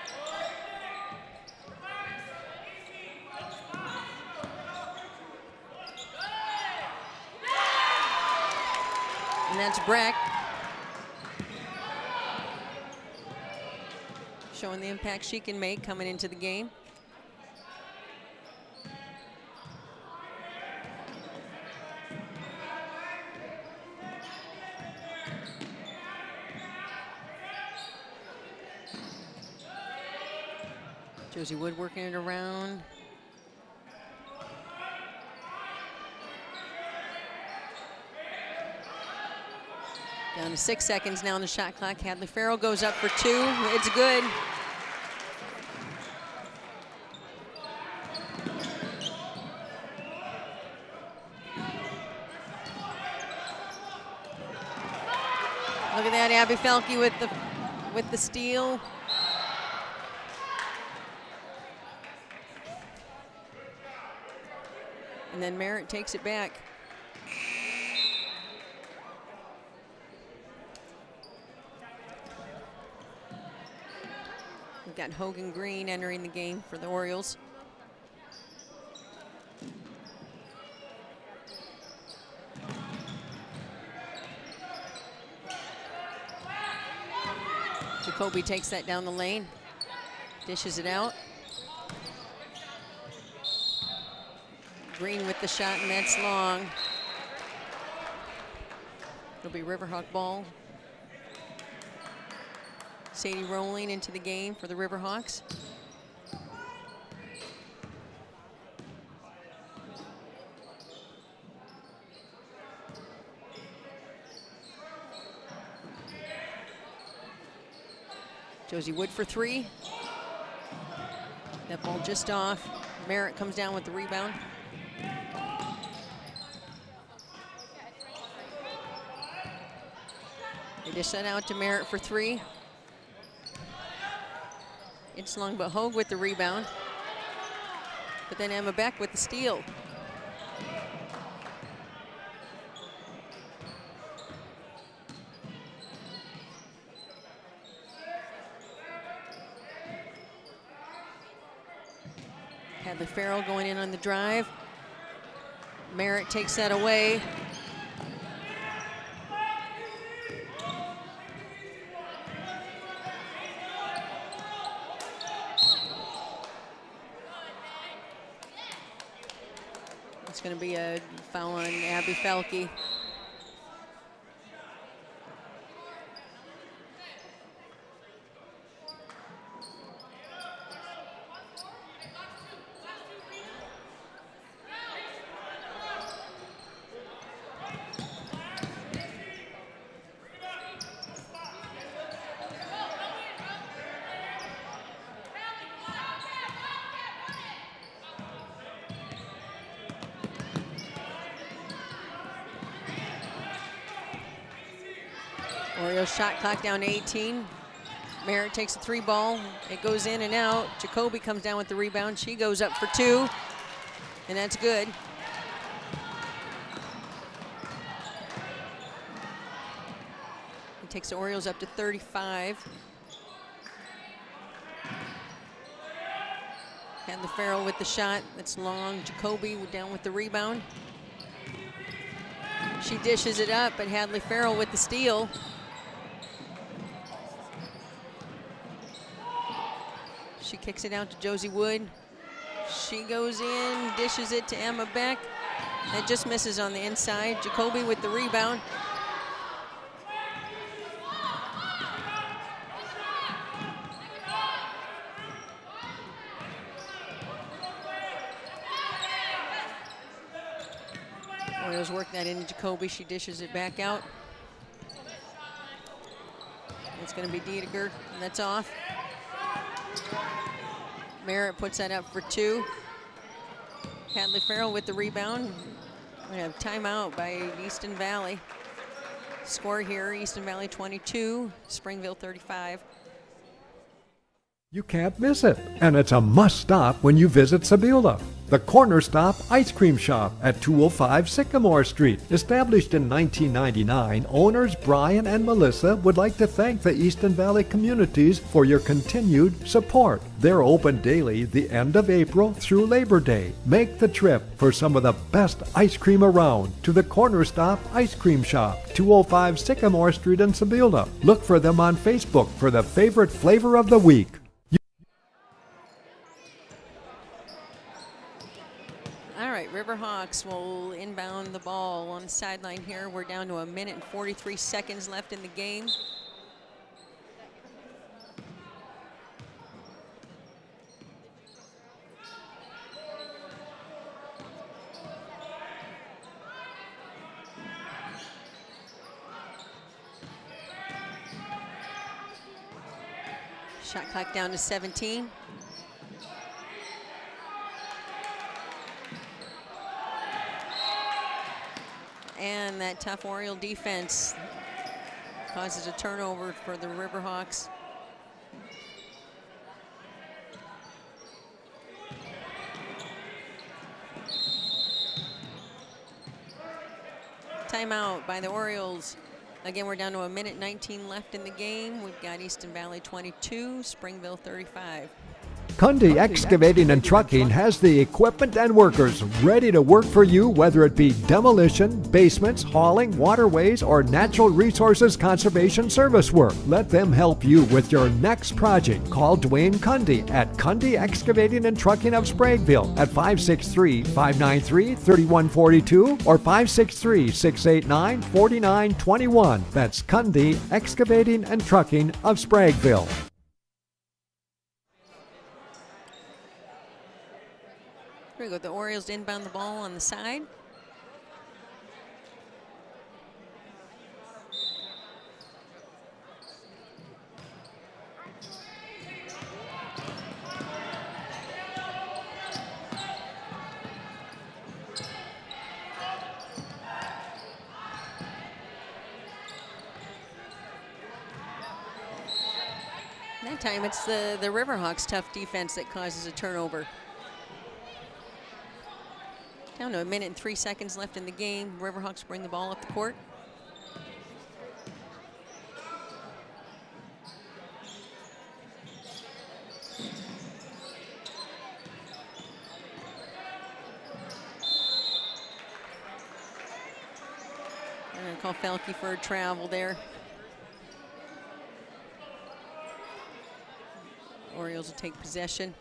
And that's Breck. Showing the impact she can make coming into the game. Josie Wood working it around. Down to 6 seconds now on the shot clock. Hadley Farrell goes up for 2. It's good. Look at that, Abby Felke with the steal. And then Merritt takes it back. We've got Hogan Green entering the game for the Orioles. Jacoby takes that down the lane, dishes it out. Green with the shot, and that's long. It'll be Riverhawk ball. Sadie rolling into the game for the Riverhawks. Josie Wood for 3. That ball just off. Merritt comes down with the rebound. They dish that out to Merritt for 3. It's long, but Hogue with the rebound. But then Emma Beck with the steal. Hadley Farrell going in on the drive. Merritt takes that away. It's going to be a foul on Abby Felke. Orioles shot clock down to 18. Merritt takes a 3 ball. It goes in and out. Jacoby comes down with the rebound. She goes up for 2, and that's good. It takes the Orioles up to 35. Hadley Farrell with the shot. That's long. Jacoby down with the rebound. She dishes it up, but Hadley Farrell with the steal. She kicks it out to Josie Wood. She goes in, dishes it to Emma Beck. It just misses on the inside. Jacoby with the rebound. Orioles work that into Jacoby. She dishes it back out. It's going to be Diediger, and that's off. Merritt puts that up for 2. Hadley Farrell with the rebound. We have timeout by Easton Valley. Score here, Easton Valley 22, Springville 35. You can't miss it, and it's a must-stop when you visit Sebula. The Corner Stop Ice Cream Shop at 205 Sycamore Street. Established in 1999, owners Brian and Melissa would like to thank the Easton Valley communities for your continued support. They're open daily the end of April through Labor Day. Make the trip for some of the best ice cream around to the Corner Stop Ice Cream Shop, 205 Sycamore Street in Sebula. Look for them on Facebook for the favorite flavor of the week. Riverhawks will inbound the ball on the sideline here. We're down to 1 minute and 43 seconds left in the game. Shot clock down to 17. And that tough Oriole defense causes a turnover for the Riverhawks. Timeout by the Orioles. Again, we're down to 1:19 left in the game. We've got Easton Valley 22, Springville 35. Cundy Excavating and Trucking has the equipment and workers ready to work for you, whether it be demolition, basements, hauling, waterways, or natural resources conservation service work. Let them help you with your next project. Call Dwayne Cundy at Cundy Excavating and Trucking of Springville at 563-593-3142 or 563-689-4921. That's Cundy Excavating and Trucking of Springville. Here we go. The Orioles inbound the ball on the side. That time it's the Riverhawks' tough defense that causes a turnover. Down to 1:03 left in the game. Riverhawks bring the ball up the court. I'm going to call Felke for a travel there. Orioles will take possession.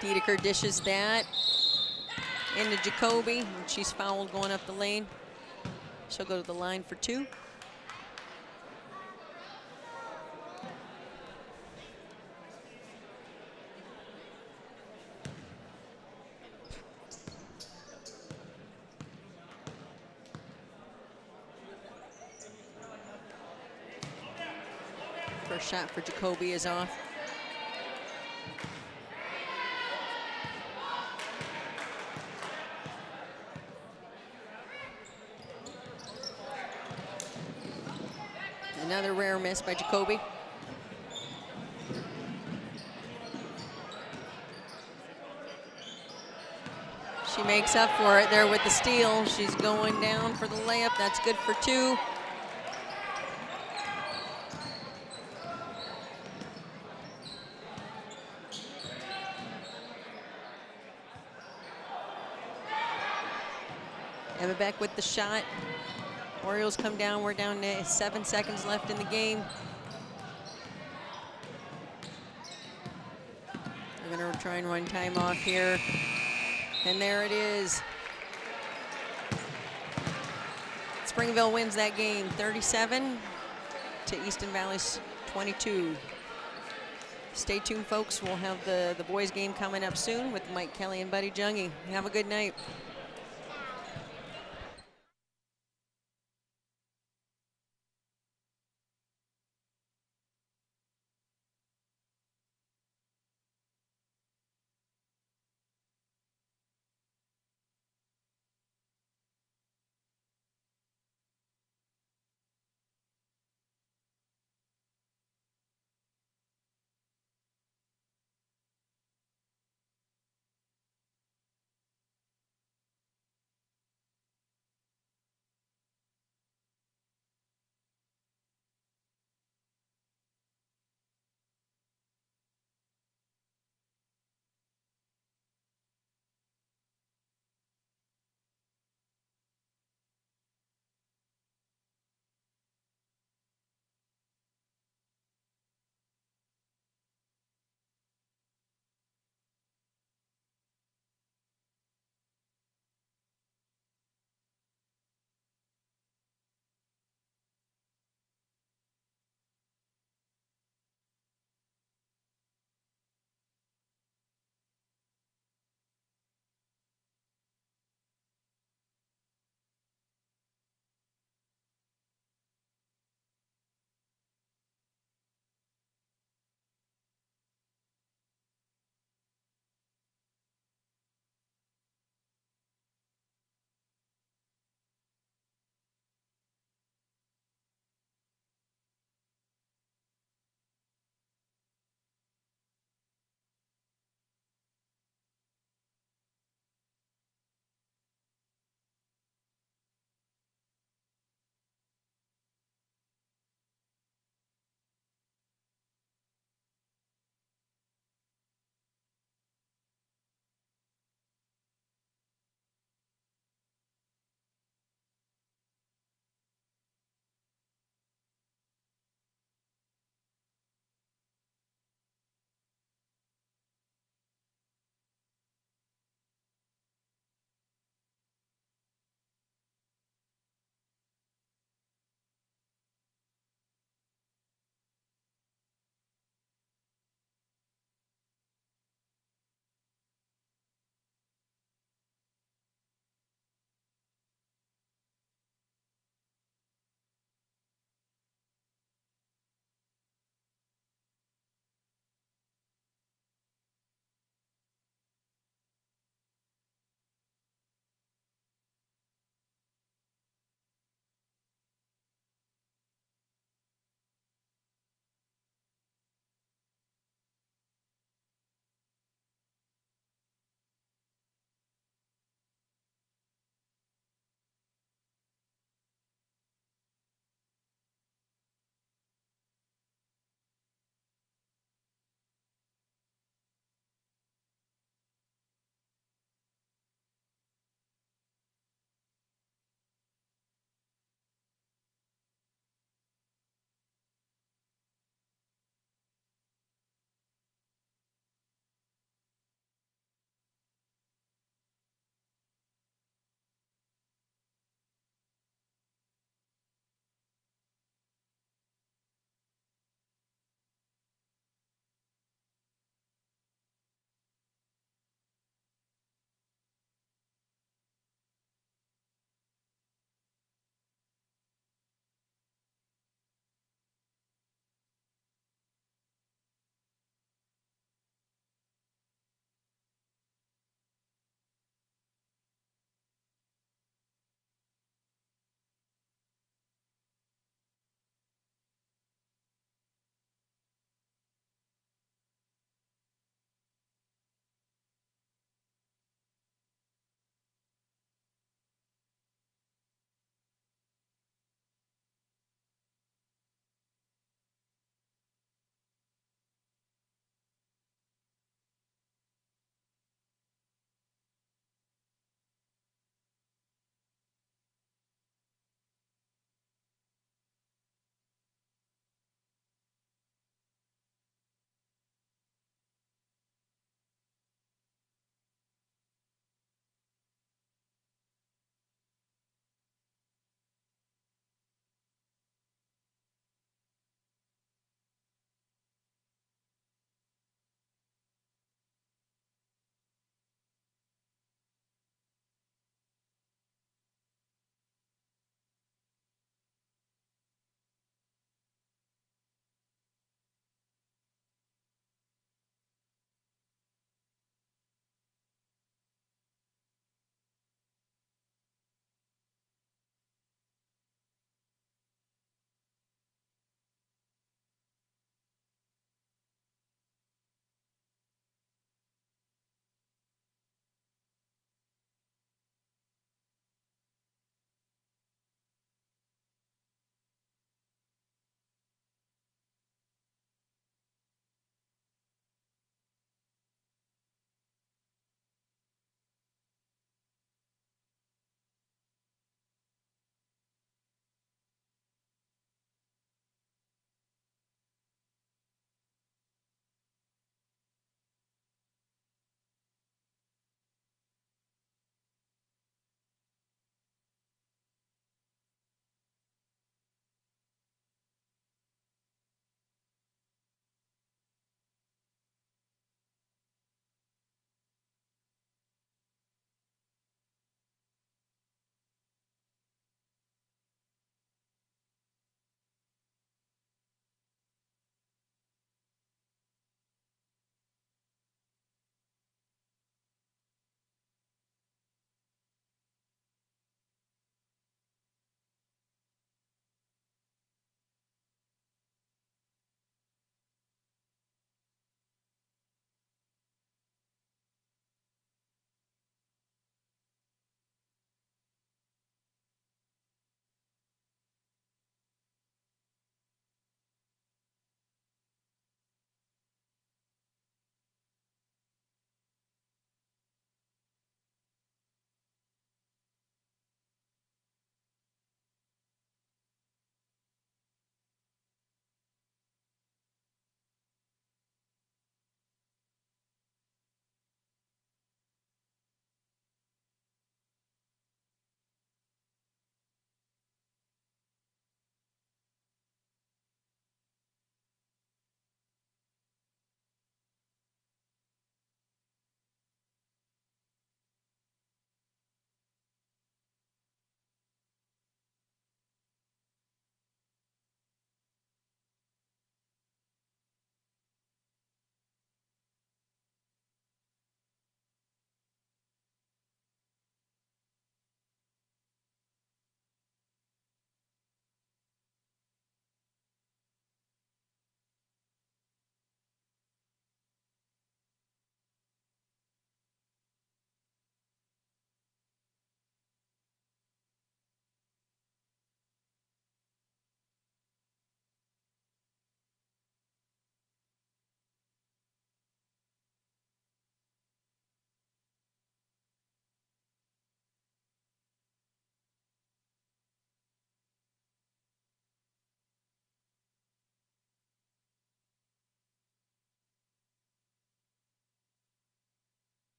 Dedeker dishes that into Jacoby, and she's fouled going up the lane. She'll go to the line for 2. First shot for Jacoby is off. Another rare miss by Jacoby. She makes up for it there with the steal. She's going down for the layup. That's good for 2. Emma Beck with the shot. Orioles come down. We're down to 7 seconds left in the game. We're going to try and run time off here. And there it is. Springville wins that game 37 to Easton Valley's 22. Stay tuned, folks. We'll have the boys game coming up soon with Mike Kelly and Buddy Junge. Have a good night.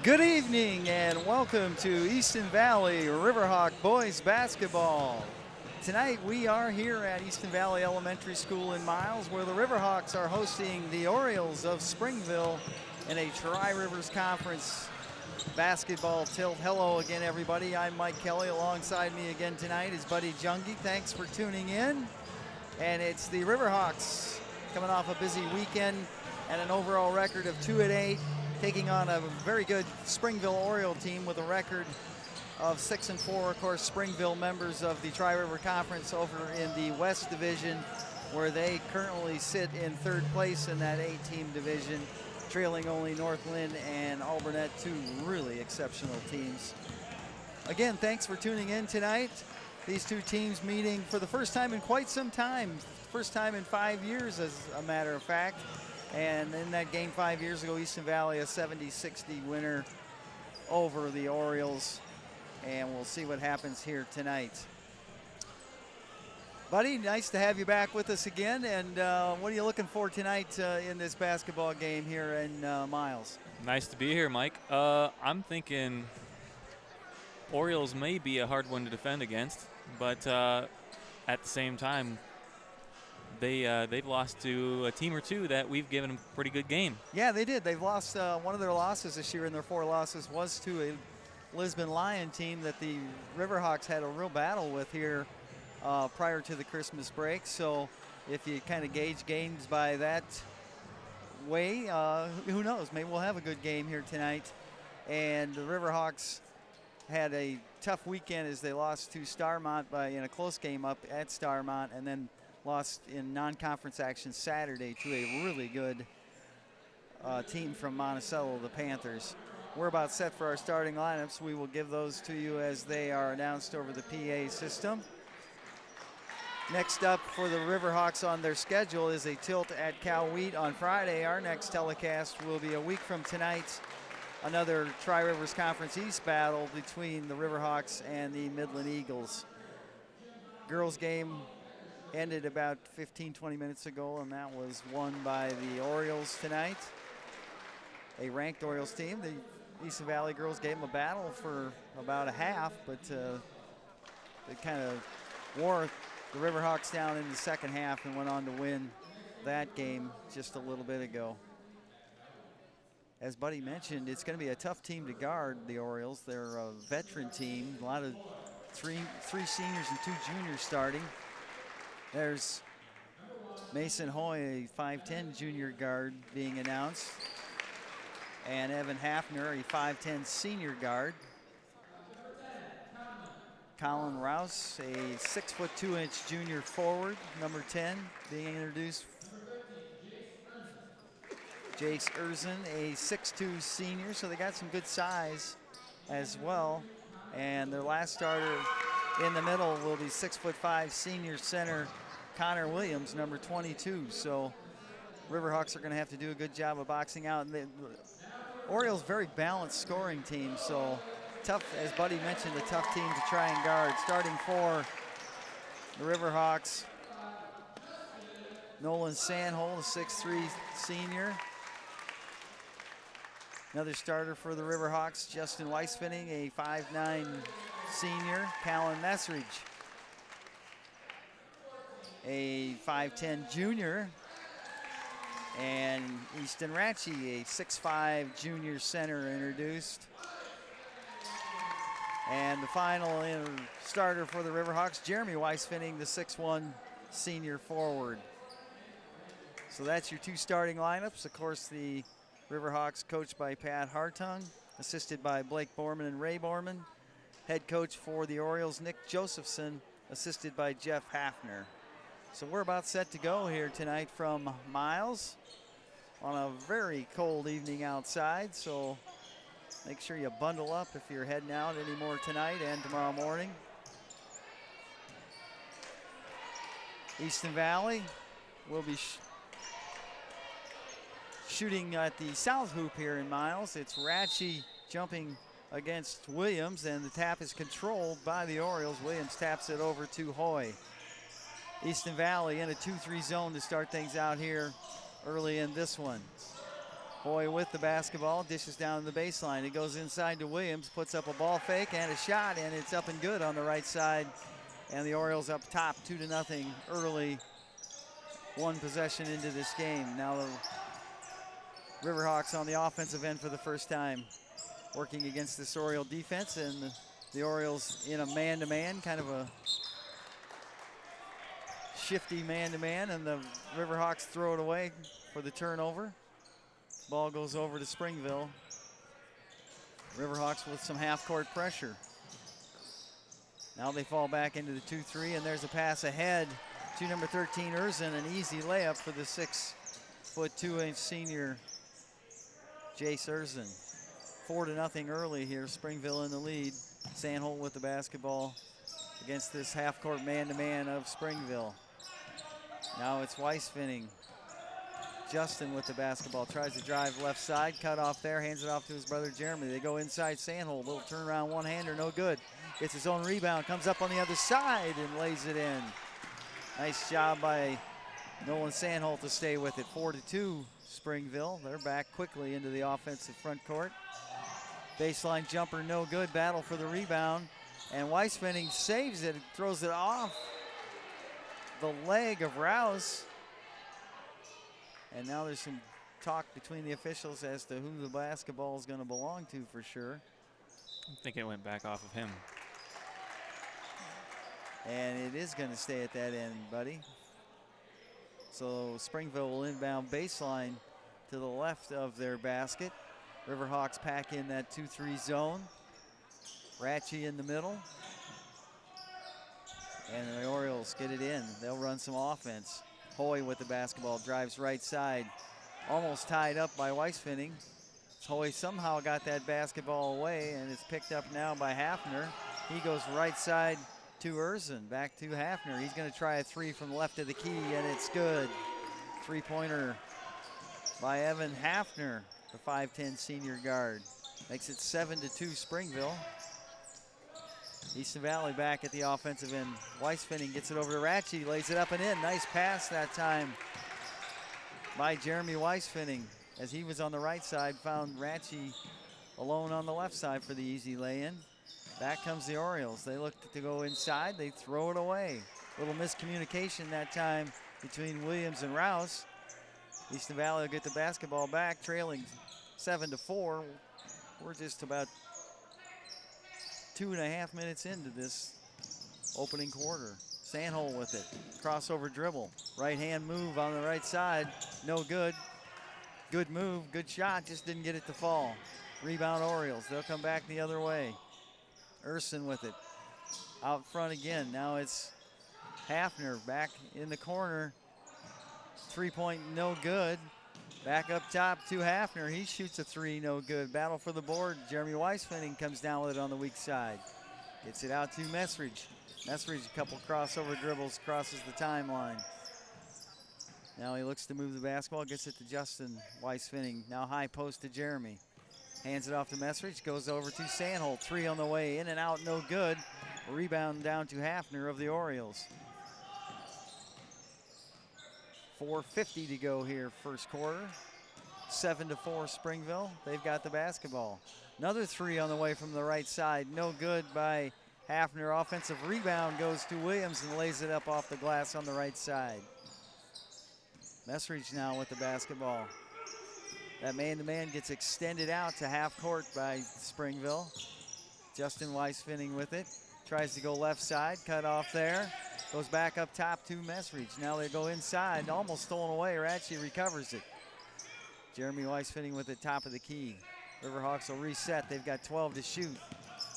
Good evening and welcome to Easton Valley Riverhawk boys basketball. Tonight we are here at Easton Valley Elementary School in Miles, where the Riverhawks are hosting the Orioles of Springville in a Tri-Rivers Conference basketball tilt. Hello again, everybody. I'm Mike Kelly. Alongside me again tonight is Buddy Jungie. Thanks for tuning in. And it's the Riverhawks coming off a busy weekend and an overall record of 2-8. Taking on a very good Springville Oriole team with a record of 6-4. Of course, Springville members of the Tri-River Conference over in the West Division, where they currently sit in third place in that 8-team division, trailing only North Lynn and Alburnett, two really exceptional teams. Again, thanks for tuning in tonight. These two teams meeting for the first time in quite some time, first time in 5 years, as a matter of fact. And in that game 5 years ago, Easton Valley a 70-60 winner over the Orioles. And we'll see what happens here tonight. Buddy, nice to have you back with us again. And what are you looking for tonight in this basketball game here in Miles? Nice to be here, Mike. I'm thinking Orioles may be a hard one to defend against, but at the same time, they've lost to a team or two that we've given a pretty good game. Yeah, they did. They've lost one of their losses this year, and their 4 losses was to a Lisbon Lion team that the Riverhawks had a real battle with here prior to the Christmas break. So if you kind of gauge games by that way, who knows? Maybe we'll have a good game here tonight. And the Riverhawks had a tough weekend as they lost to Starmont in a close game up at Starmont, and then lost in non-conference action Saturday to a really good team from Monticello, the Panthers. We're about set for our starting lineups. We will give those to you as they are announced over the PA system. Next up for the Riverhawks on their schedule is a tilt at Cal Wheat on Friday. Our next telecast will be a week from tonight. Another Tri-Rivers Conference East battle between the Riverhawks and the Midland Eagles. Girls game ended about 15-20 minutes ago, and that was won by the Orioles tonight. A ranked Orioles team. The Easton Valley girls gave them a battle for about a half, but they kind of wore the Riverhawks down in the second half and went on to win that game just a little bit ago. As Buddy mentioned, it's going to be a tough team to guard, the Orioles. They're a veteran team, a lot of three seniors and 2 juniors starting. There's Mason Hoy, a 5'10 junior guard being announced, and Evan Hafner, a 5'10 senior guard. Colin Rouse, a 6'2" junior forward, number 10, being introduced. Jace Erzin, a 6'2 senior, so they got some good size as well. And their last starter in the middle will be 6'5" senior center Connor Williams, number 22. So Riverhawks are going to have to do a good job of boxing out. And the Orioles, very balanced scoring team, so tough, as Buddy mentioned, a tough team to try and guard. Starting for the Riverhawks, Nolan Sandholm, a 6'3 senior. Another starter for the Riverhawks, Justin Weisfinning, a 5'9 senior. Callan Messridge, a 5'10 junior. And Easton Ratchie, a 6'5 junior center, introduced. And the final starter for the Riverhawks, Jeremy Weisfinning, the 6'1 senior forward. So that's your 2 starting lineups. Of course, the Riverhawks coached by Pat Hartung, assisted by Blake Borman and Ray Borman. Head coach for the Orioles, Nick Josephson, assisted by Jeff Hafner. So we're about set to go here tonight from Miles on a very cold evening outside. So make sure you bundle up if you're heading out anymore tonight and tomorrow morning. Easton Valley will be shooting at the south hoop here in Miles. It's Ratchie jumping against Williams, and the tap is controlled by the Orioles. Williams taps it over to Hoy. Easton Valley in a 2-3 zone to start things out here early in this one. Hoy with the basketball, dishes down to the baseline. It goes inside to Williams, puts up a ball fake and a shot, and it's up and good on the right side. And the Orioles up top 2-0 early, one possession into this game. Now the Riverhawks on the offensive end for the first time, working against this Oriole defense, and the Orioles in a man-to-man, kind of a shifty man-to-man, and the Riverhawks throw it away for the turnover. Ball goes over to Springville. Riverhawks with some half-court pressure. Now they fall back into the 2-3, and there's a pass ahead to number 13, Erzin, an easy layup for the 6'2" senior Jace Erzin. 4-0 early here, Springville in the lead. Sandholt with the basketball against this half-court man-to-man of Springville. Now it's Weisfinning. Justin with the basketball, tries to drive left side, cut off there, hands it off to his brother Jeremy. They go inside Sandholt, little turnaround one-hander, no good. Gets his own rebound, comes up on the other side and lays it in. Nice job by Nolan Sandholt to stay with it. 4-2 Springville. They're back quickly into the offensive front court. Baseline jumper, no good. Battle for the rebound. And Weisfinning saves it, throws it off the leg of Rouse. And now there's some talk between the officials as to who the basketball is going to belong to for sure. I think it went back off of him. And it is going to stay at that end, buddy. So Springville will inbound baseline to the left of their basket. Riverhawks pack in that 2-3 zone. Ratchie in the middle. And the Orioles get it in. They'll run some offense. Hoy with the basketball, drives right side. Almost tied up by Weisfinning. Hoy somehow got that basketball away, and it's picked up now by Hafner. He goes right side to Erzin, back to Hafner. He's going to try a three from left of the key, and it's good. Three-pointer by Evan Hafner, the 5'10" senior guard. Makes it 7-2 Springville. Easton Valley back at the offensive end. Weisfinning gets it over to Ratchie, lays it up and in. Nice pass that time by Jeremy Weisfinning. As he was on the right side, found Ratchie alone on the left side for the easy lay-in. Back comes the Orioles. They look to go inside, they throw it away. Little miscommunication that time between Williams and Rouse. Easton Valley will get the basketball back, trailing 7-4. We're just about 2.5 minutes into this opening quarter. Sandholt with it, crossover dribble. Right hand move on the right side, no good. Good move, good shot, just didn't get it to fall. Rebound Orioles, they'll come back the other way. Erzin with it, out front again. Now it's Hafner back in the corner. 3-point, no good. Back up top to Hafner. He shoots a three, no good. Battle for the board. Jeremy Weisfinning comes down with it on the weak side. Gets it out to Messridge. Messridge, a couple crossover dribbles, crosses the timeline. Now he looks to move the basketball, gets it to Justin Weisfinning. Now high post to Jeremy. Hands it off to Messridge, goes over to Sandholt. Three on the way, in and out, no good. Rebound down to Hafner of the Orioles. 4:50 to go here, first quarter. 7-4 Springville. They've got the basketball. Another three on the way from the right side. No good by Hafner. Offensive rebound goes to Williams and lays it up off the glass on the right side. Messridge now with the basketball. That man-to-man gets extended out to half court by Springville. Justin Weisfinning with it. Tries to go left side, cut off there. Goes back up top to Messridge. Now they go inside, almost stolen away. Ratchie recovers it. Jeremy Weisfinning with the top of the key. Riverhawks will reset. They've got 12 to shoot.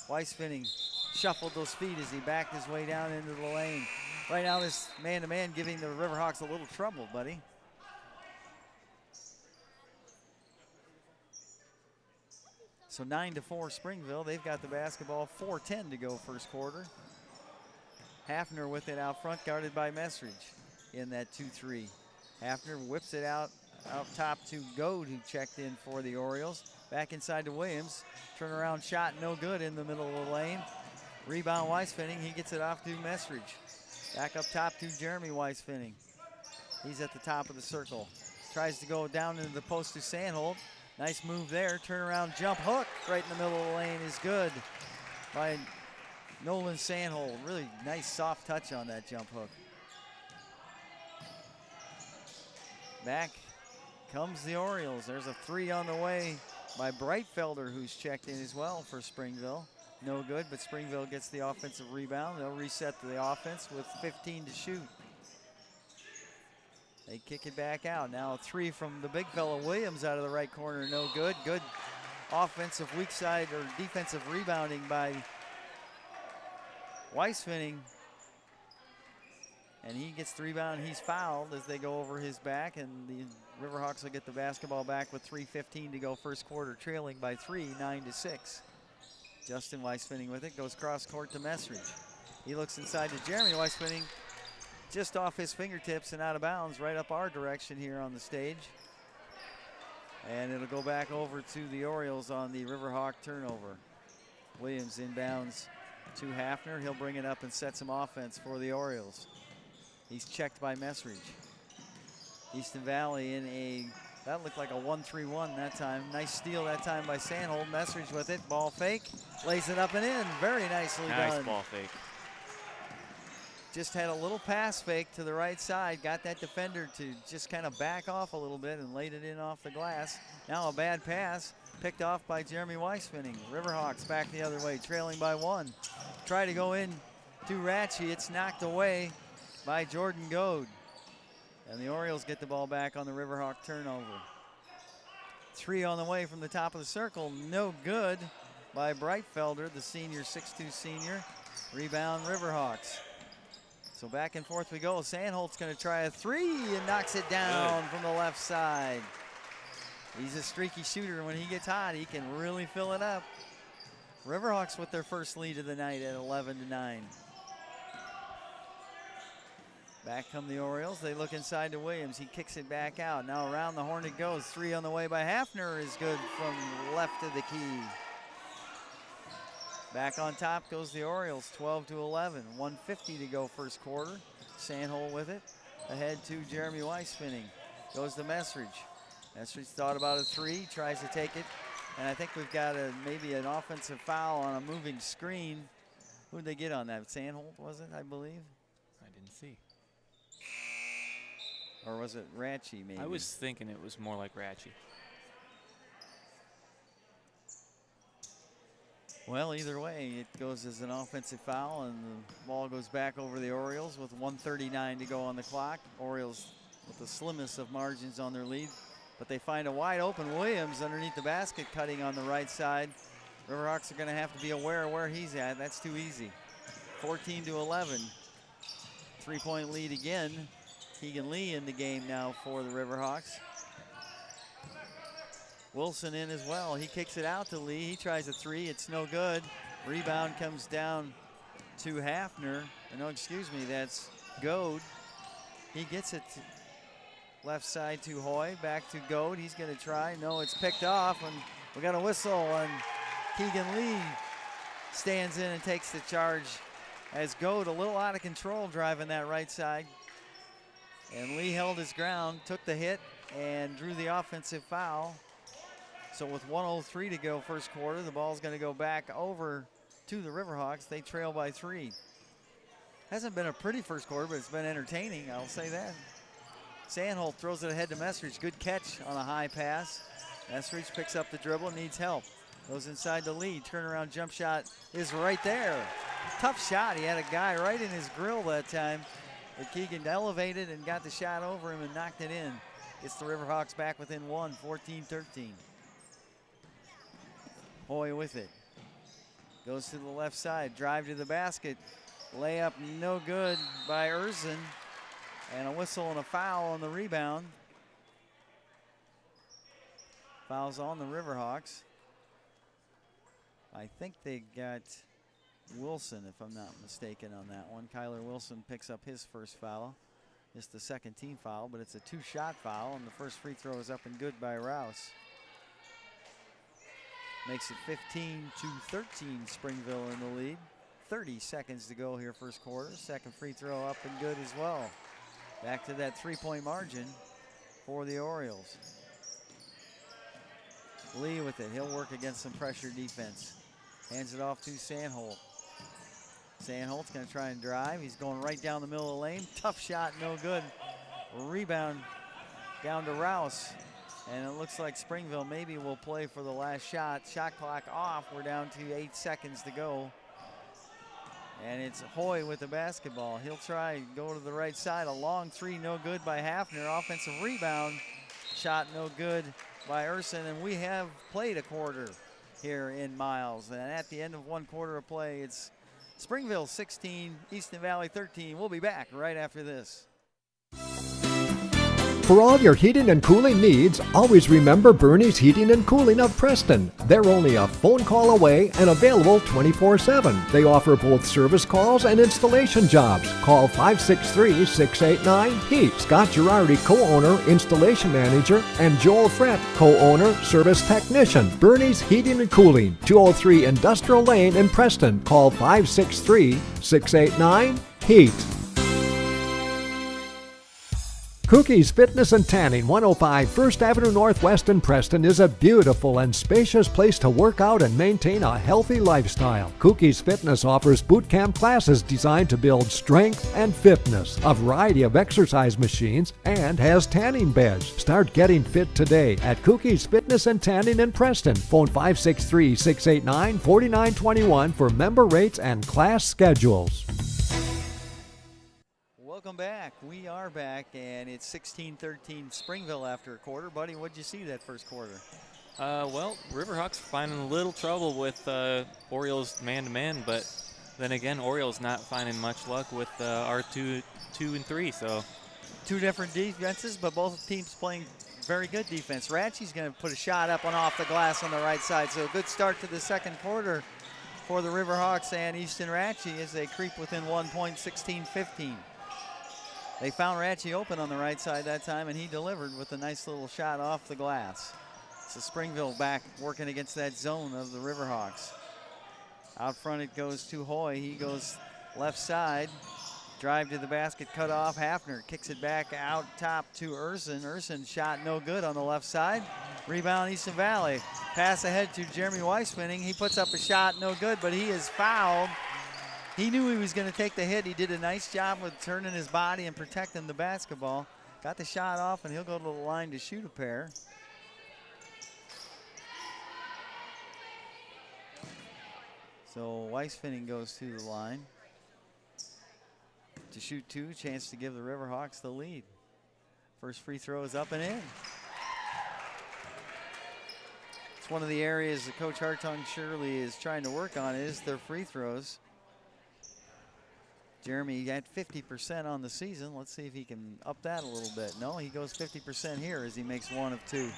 Weisfinning shuffled those feet as he backed his way down into the lane. Right now this man-to-man giving the Riverhawks a little trouble, buddy. So 9-4 Springville. They've got the basketball. 4:10 to go first quarter. Hafner with it out front, guarded by Messridge in that 2-3. Hafner whips it out top to Goad, who checked in for the Orioles. Back inside to Williams. Turnaround shot, no good in the middle of the lane. Rebound Weisfinning, he gets it off to Messridge. Back up top to Jeremy Weisfinning. He's at the top of the circle. Tries to go down into the post to Sandholt. Nice move there. Turnaround jump hook right in the middle of the lane is good by Nolan Sandholt. Really nice soft touch on that jump hook. Back comes the Orioles. There's a 3 on the way by Breitfelder, who's checked in as well for Springville. No good, but Springville gets the offensive rebound. They'll reset the offense with 15 to shoot. They kick it back out. Now a 3 from the big fella Williams out of the right corner. No good. Good offensive weak side or defensive rebounding by Weisfinning. And he gets the rebound. He's fouled as they go over his back. And the Riverhawks will get the basketball back with 3:15 to go first quarter, trailing by 3, 9-6. Justin Weisfinning with it. Goes cross court to Messridge. He looks inside to Jeremy Weisfinning. Just off his fingertips and out of bounds right up our direction here on the stage. And it'll go back over to the Orioles on the Riverhawk turnover. Williams inbounds to Hafner. He'll bring it up and set some offense for the Orioles. He's checked by Messridge. Easton Valley in a, that looked like a 1-3-1 that time. Nice steal that time by Sandholt. Messridge with it, ball fake. Lays it up and in, very nicely done. Nice ball fake. Just had a little pass fake to the right side, got that defender to just kind of back off a little bit and laid it in off the glass. Now a bad pass, picked off by Jeremy Weisfinning. Riverhawks back the other way, trailing by 1. Try to go in to Ratchie, it's knocked away by Jordan Goad. And the Orioles get the ball back on the Riverhawk turnover. 3 on the way from the top of the circle, no good by Breitfelder, the senior, 6'2" senior. Rebound Riverhawks. So back and forth we go. Sandholt's going to try a 3 and knocks it down from the left side. He's a streaky shooter. When he gets hot, he can really fill it up. Riverhawks with their first lead of the night at 11-9. Back come the Orioles. They look inside to Williams. He kicks it back out. Now around the horn it goes. 3 on the way by Hafner is good from left of the key. Back on top goes the Orioles, 12-11. 1:50 to go first quarter. Sandholt with it. Ahead to Jeremy Weisfinning. Goes to Messridge. Messridge thought about a 3, tries to take it. And I think we've got maybe an offensive foul on a moving screen. Who did they get on that? Sandholt, was it, I believe? I didn't see. Or was it Ratchie, maybe? I was thinking it was more like Ratchie. Well, either way, it goes as an offensive foul, and the ball goes back over the Orioles with 1:39 to go on the clock. Orioles with the slimmest of margins on their lead, but they find a wide open Williams underneath the basket, cutting on the right side. Riverhawks are going to have to be aware of where he's at. That's too easy. 14-11. 3-point lead again. Keegan Lee in the game now for the Riverhawks. Wilson in as well. He kicks it out to Lee. He tries a 3. It's no good. Rebound comes down to Hafner. No, excuse me, that's Goad. He gets it left side to Hoy. Back to Goad. He's going to try. No, it's picked off, and we got a whistle, and Keegan Lee stands in and takes the charge as Goad a little out of control driving that right side. And Lee held his ground, took the hit, and drew the offensive foul. So with 1:03 to go first quarter, the ball's going to go back over to the Riverhawks. They trail by 3. Hasn't been a pretty first quarter, but it's been entertaining, I'll say that. Sandholt throws it ahead to Messridge. Good catch on a high pass. Messridge picks up the dribble, needs help. Goes inside the lead. Turnaround jump shot is right there. Tough shot. He had a guy right in his grill that time. But Keegan elevated and got the shot over him and knocked it in. Gets the Riverhawks back within 1, 14-13. Hoy with it. Goes to the left side. Drive to the basket. Layup no good by Erzin. And a whistle and a foul on the rebound. Fouls on the Riverhawks. I think they got Wilson, if I'm not mistaken, on that one. Kyler Wilson picks up his first foul. It's the second team foul, but it's a 2-shot foul, and the first free throw is up and good by Rouse. Makes it 15-13, Springville in the lead. 30 seconds to go here first quarter. Second free throw up and good as well. Back to that 3-point margin. for the Orioles. Lee with it. He'll work against some pressure defense. Hands it off to Sandholt. Sandholt's going to try and drive. He's going right down the middle of the lane. Tough shot, no good. Rebound down to Rouse. And it looks like Springville maybe will play for the last shot. Shot clock off. We're down to 8 seconds to go. And it's Hoy with the basketball. He'll try and go to the right side. A long three, no good by Hafner. Offensive rebound. Shot no good by Urson. And we have played a quarter here in Miles. And at the end of one quarter of play, it's Springville 16, Easton Valley 13. We'll be back right after this. For all your heating and cooling needs, always remember Bernie's Heating and Cooling of Preston. They're only a phone call away and available 24/7. They offer both service calls and installation jobs. Call 563-689-HEAT. Scott Girardi, co-owner, installation manager, and Joel Frett, co-owner, service technician. Bernie's Heating and Cooling, 203 Industrial Lane in Preston. Call 563-689-HEAT. Cookie's Fitness and Tanning, 105 First Avenue Northwest in Preston, is a beautiful and spacious place to work out and maintain a healthy lifestyle. Cookie's Fitness offers boot camp classes designed to build strength and fitness, a variety of exercise machines, and has tanning beds. Start getting fit today at Cookie's Fitness and Tanning in Preston. Phone 563-689-4921 for member rates and class schedules. Welcome back. We are back, and it's 16-13 Springville after a quarter. Buddy, what'd you see that first quarter? Well, Riverhawks finding a little trouble with Orioles man-to-man, but then again, Orioles not finding much luck with our 2 and 3. So two different defenses, but both teams playing very good defense. Ratchie's going to put a shot up and off the glass on the right side, so a good start to the second quarter for the Riverhawks and Easton Ratchie as they creep within 1 point, 16-15. They found Ratchie open on the right side that time, and he delivered with a nice little shot off the glass. So Springville back working against that zone of the Riverhawks. Out front it goes to Hoy. He goes left side. Drive to the basket, cut off. Hafner kicks it back out top to Urson. Urson shot no good on the left side. Rebound Easton Valley. Pass ahead to Jeremy Weisfinning. He puts up a shot, no good, but he is fouled. He knew he was going to take the hit. He did a nice job with turning his body and protecting the basketball. Got the shot off, and he'll go to the line to shoot a pair. So Weisfinning goes to the line to shoot two. Chance to give the Riverhawks the lead. First free throw is up and in. It's one of the areas that Coach Hartung surely is trying to work on is their free throws. Jeremy got 50% on the season. Let's see if he can up that a little bit. No, he goes 50% here as he makes 1 of 2.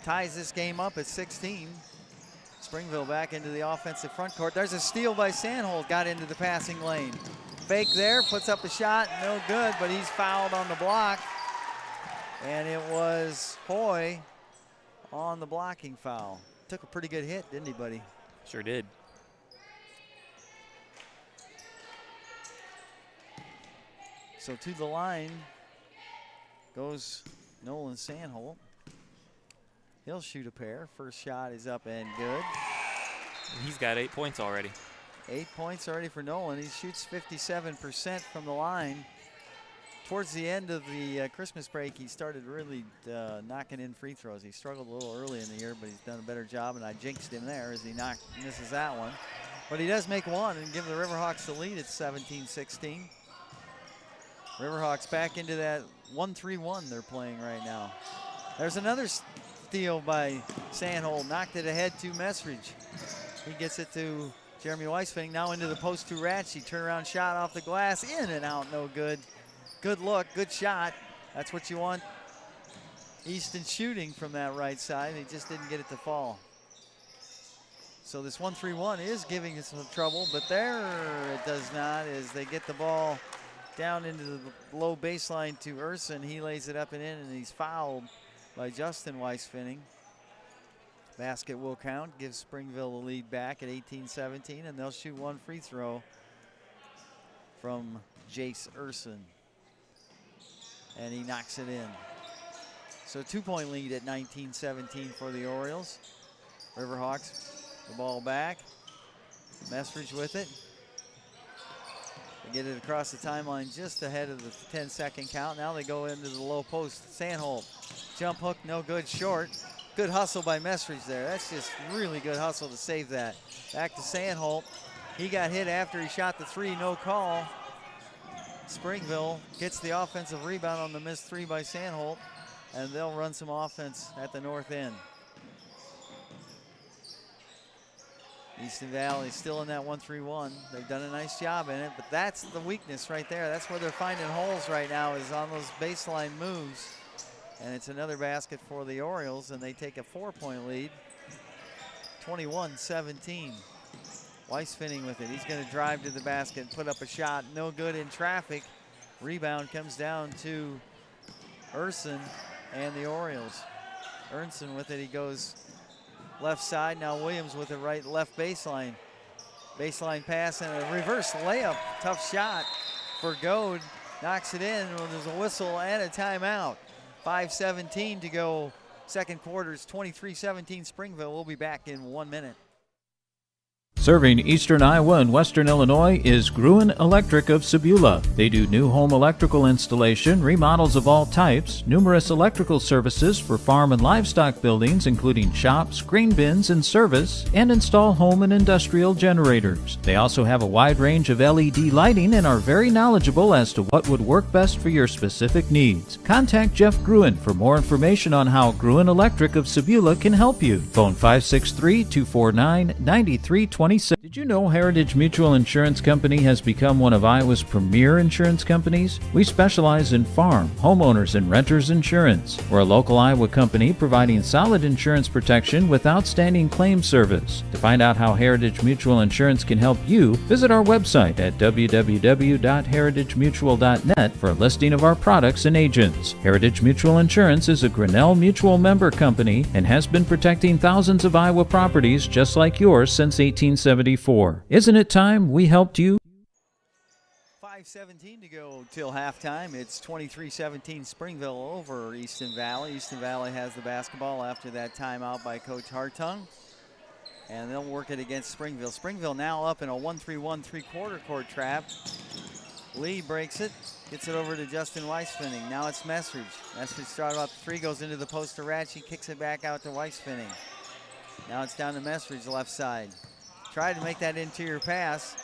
Ties this game up at 16. Springville back into the offensive front court. There's a steal by Sandholt, got into the passing lane. Fake there, puts up a shot, no good, but he's fouled on the block. And it was Hoy on the blocking foul. Took a pretty good hit, didn't he, buddy? sure did. So to the line goes Nolan Sandholt. He'll shoot a pair. First shot is up and good. He's got 8 points already. 8 points already for Nolan. He shoots 57% from the line. Towards the end of the Christmas break, he started really knocking in free throws. He struggled a little early in the year, but he's done a better job, and I jinxed him there as he misses that one. But he does make one and give the Riverhawks the lead at 17-16. Riverhawks back into that 1-3-1 they're playing right now. There's another steal by Sandholt. Knocked it ahead to Mesridge. He gets it to Jeremy Weisfinning. Now into the post to Ratchie. Turnaround shot off the glass. In and out, no good. Good look, good shot. That's what you want Easton shooting from that right side. He just didn't get it to fall. So this 1-3-1 is giving us some trouble, but there it does not as they get the ball down into the low baseline to Urson. He lays it up and in, and he's fouled by Justin Weisfinning. Basket will count, gives Springville the lead back at 18-17, and they'll shoot one free throw from Jace Urson. And he knocks it in. So 2-point lead at 19-17 for the Orioles. Riverhawks, the ball back. Messridge with it. They get it across the timeline just ahead of the 10-second count. Now they go into the low post. Sandholt, jump hook, no good, short. Good hustle by Messridge there. That's just really good hustle to save that. Back to Sandholt. He got hit after he shot the three, no call. Springville gets the offensive rebound on the missed three by Sandholt, and they'll run some offense at the north end. Easton Valley still in that 1-3-1. They've done a nice job in it, but that's the weakness right there. That's where they're finding holes right now, is on those baseline moves. And it's another basket for the Orioles, and they take a 4-point lead, 21-17. Weisfinning with it. He's going to drive to the basket and put up a shot. No good in traffic. Rebound comes down to Urson and the Orioles. Ernson with it. He goes left side. Now Williams with it right left baseline. Baseline pass and a reverse layup. Tough shot for Goad. Knocks it in. Well, there's a whistle and a timeout. 5:17 to go. Second quarter is 23-17 Springville. We'll be back in 1 minute. Serving eastern Iowa and western Illinois is Gruen Electric of Sebula. They do new home electrical installation, remodels of all types, numerous electrical services for farm and livestock buildings, including shops, grain bins, and service, and install home and industrial generators. They also have a wide range of LED lighting and are very knowledgeable as to what would work best for your specific needs. Contact Jeff Gruen for more information on how Gruen Electric of Sebula can help you. Phone 563-249-9320. Did you know Heritage Mutual Insurance Company has become one of Iowa's premier insurance companies? We specialize in farm, homeowners, and renters insurance. We're a local Iowa company providing solid insurance protection with outstanding claim service. To find out how Heritage Mutual Insurance can help you, visit our website at www.heritagemutual.net for a listing of our products and agents. Heritage Mutual Insurance is a Grinnell Mutual member company and has been protecting thousands of Iowa properties just like yours since 1874. Isn't it time we helped you? 5:17 to go till halftime. It's 23-17 Springville over Easton Valley. Easton Valley has the basketball after that timeout by Coach Hartung. And they'll work it against Springville. Springville now up in a 1-3-1 three-quarter court trap. Lee breaks it, gets it over to Justin Weisfinning. Now it's Messridge. Messridge started up three, goes into the post to Ratchie, kicks it back out to Weisfinning. Now it's down to Messridge left side. Tried to make that interior pass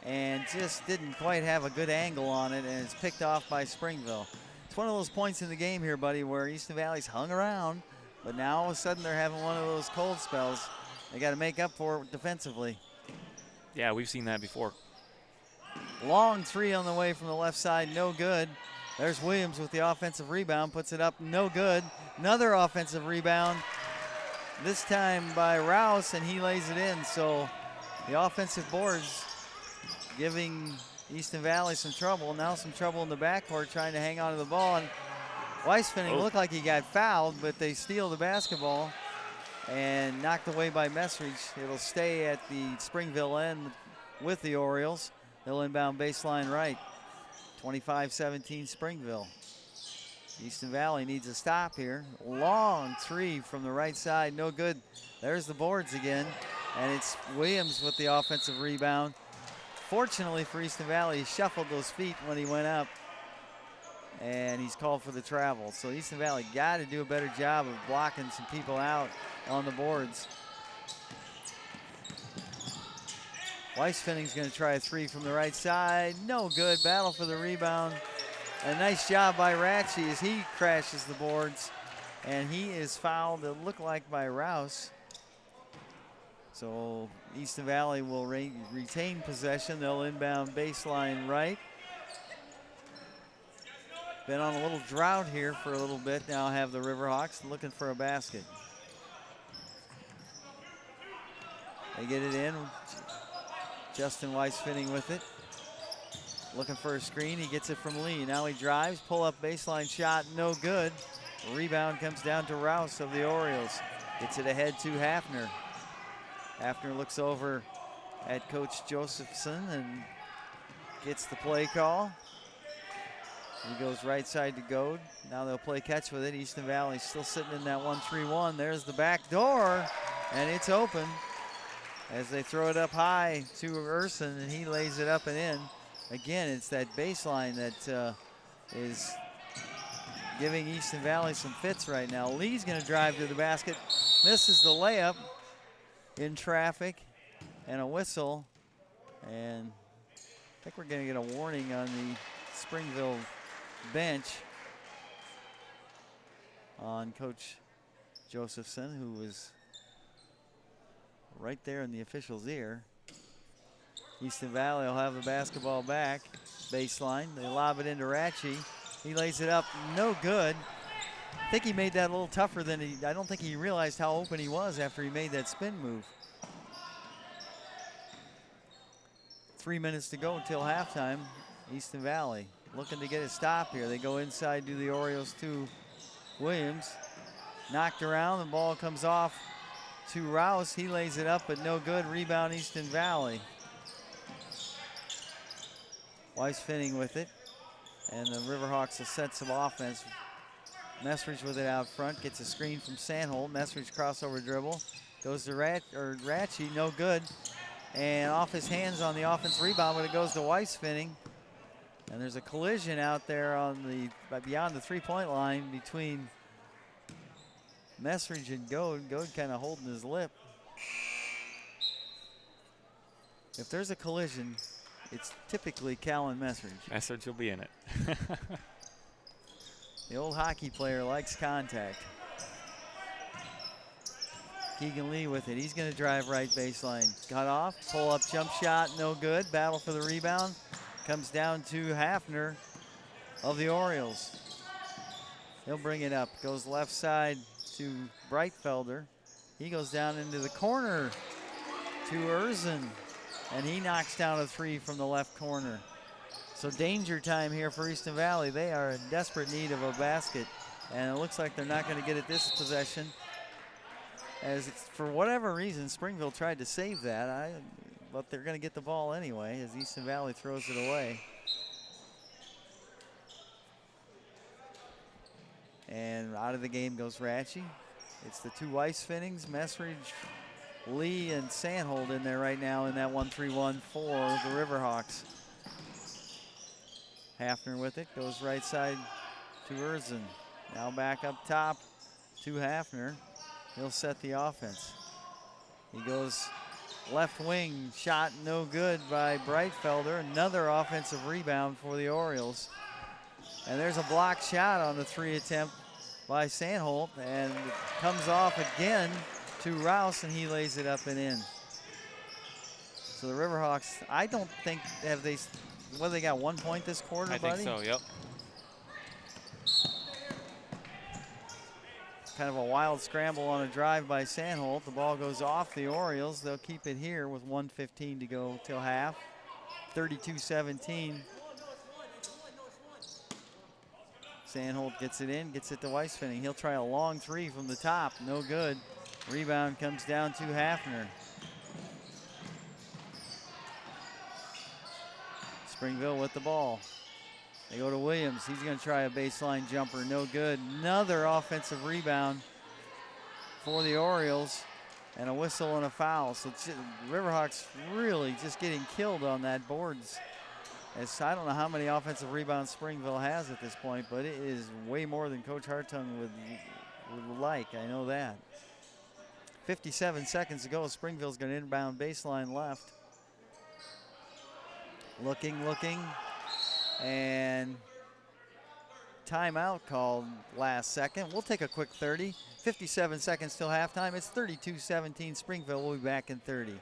and just didn't quite have a good angle on it, and it's picked off by Springville. It's one of those points in the game here, buddy, where Easton Valley's hung around, but now all of a sudden they're having one of those cold spells. They got to make up for it defensively. Yeah, we've seen that before. Long three on the way from the left side, no good. There's Williams with the offensive rebound, puts it up, no good. Another offensive rebound, this time by Rouse, and he lays it in. So the offensive boards giving Easton Valley some trouble. Now some trouble in the backcourt trying to hang on to the ball. And Weisfinning looked like he got fouled, but they steal the basketball and knocked away by Messridge. It'll stay at the Springville end with the Orioles. They'll inbound baseline right. 25-17 Springville. Easton Valley needs a stop here. Long three from the right side, no good. There's the boards again. And it's Williams with the offensive rebound. Fortunately for Easton Valley, he shuffled those feet when he went up, and he's called for the travel. So Easton Valley got to do a better job of blocking some people out on the boards. Weisfinning's going to try a three from the right side. No good. Battle for the rebound. A nice job by Ratchie as he crashes the boards, and he is fouled, it looked like, by Rouse. So Easton Valley will retain possession. They'll inbound baseline right. Been on a little drought here for a little bit. Now have the Riverhawks looking for a basket. They get it in. Justin Weisfinning with it. Looking for a screen. He gets it from Lee. Now he drives. Pull up baseline shot. No good. Rebound comes down to Rouse of the Orioles. Gets it ahead to Hafner. Hafner looks over at Coach Josephson and gets the play call. He goes right side to Goad. Now they'll play catch with it. Easton Valley still sitting in that 1-3-1. There's the back door, and it's open as they throw it up high to Urson, and he lays it up and in. Again, it's that baseline that is giving Easton Valley some fits right now. Lee's going to drive to the basket, misses the layup in traffic, and a whistle. And I think we're going to get a warning on the Springville bench on Coach Josephson, who was right there in the official's ear. Easton Valley will have the basketball back. Baseline, they lob it into Ratchie. He lays it up, no good. I think he made that a little tougher than I don't think he realized how open he was after he made that spin move. 3 minutes to go until halftime. Easton Valley looking to get a stop here. They go inside to the Orioles to Williams. Knocked around, the ball comes off to Rouse. He lays it up, but no good. Rebound Easton Valley. Weiss Finning with it. And the Riverhawks will set some offense. Messridge with it out front, gets a screen from Sandholt. Messridge crossover dribble. Goes to Ratchie, no good. And off his hands on the offense rebound, but it goes to Weiss Finning. And there's a collision out there on beyond the three-point line between Messridge and Goad. Goad kind of holding his lip. If there's a collision, it's typically Callan Messridge. Messridge will be in it. The old hockey player likes contact. Keegan Lee with it. He's going to drive right baseline. Cut off, pull up jump shot, no good. Battle for the rebound. Comes down to Hafner of the Orioles. He'll bring it up. Goes left side to Breitfelder. He goes down into the corner to Urson. And he knocks down a three from the left corner. So danger time here for Easton Valley. They are in desperate need of a basket. And it looks like they're not going to get it this possession. As it's, for whatever reason, Springville tried to save that. But they're going to get the ball anyway as Easton Valley throws it away. And out of the game goes Ratchie. It's the two Weiss Finnings, Messridge, Lee, and Sandholt in there right now in that 1-3-1 for the Riverhawks. Hafner with it, goes right side to Urson. Now back up top to Hafner. He'll set the offense. He goes left wing, shot no good by Breitfelder. Another offensive rebound for the Orioles. And there's a blocked shot on the three attempt by Sandholt, and it comes off again to Rouse, and he lays it up and in. So the Riverhawks, I don't think, they got 1 point this quarter, buddy? I think so, yep. Kind of a wild scramble on a drive by Sandholt. The ball goes off the Orioles. They'll keep it here with 1:15 to go till half. 32-17. Sandholt gets it in, gets it to Weiss Finning. He'll try a long three from the top, no good. Rebound comes down to Hafner. Springville with the ball. They go to Williams. He's going to try a baseline jumper. No good. Another offensive rebound for the Orioles. And a whistle and a foul. So Riverhawks really just getting killed on that boards. I don't know how many offensive rebounds Springville has at this point, but it is way more than Coach Hartung would like. I know that. 57 seconds to go. Springville's going to inbound baseline left. Looking. And timeout called last second. We'll take a quick 30. 57 seconds till halftime. It's 32-17. Springville will be back in 30.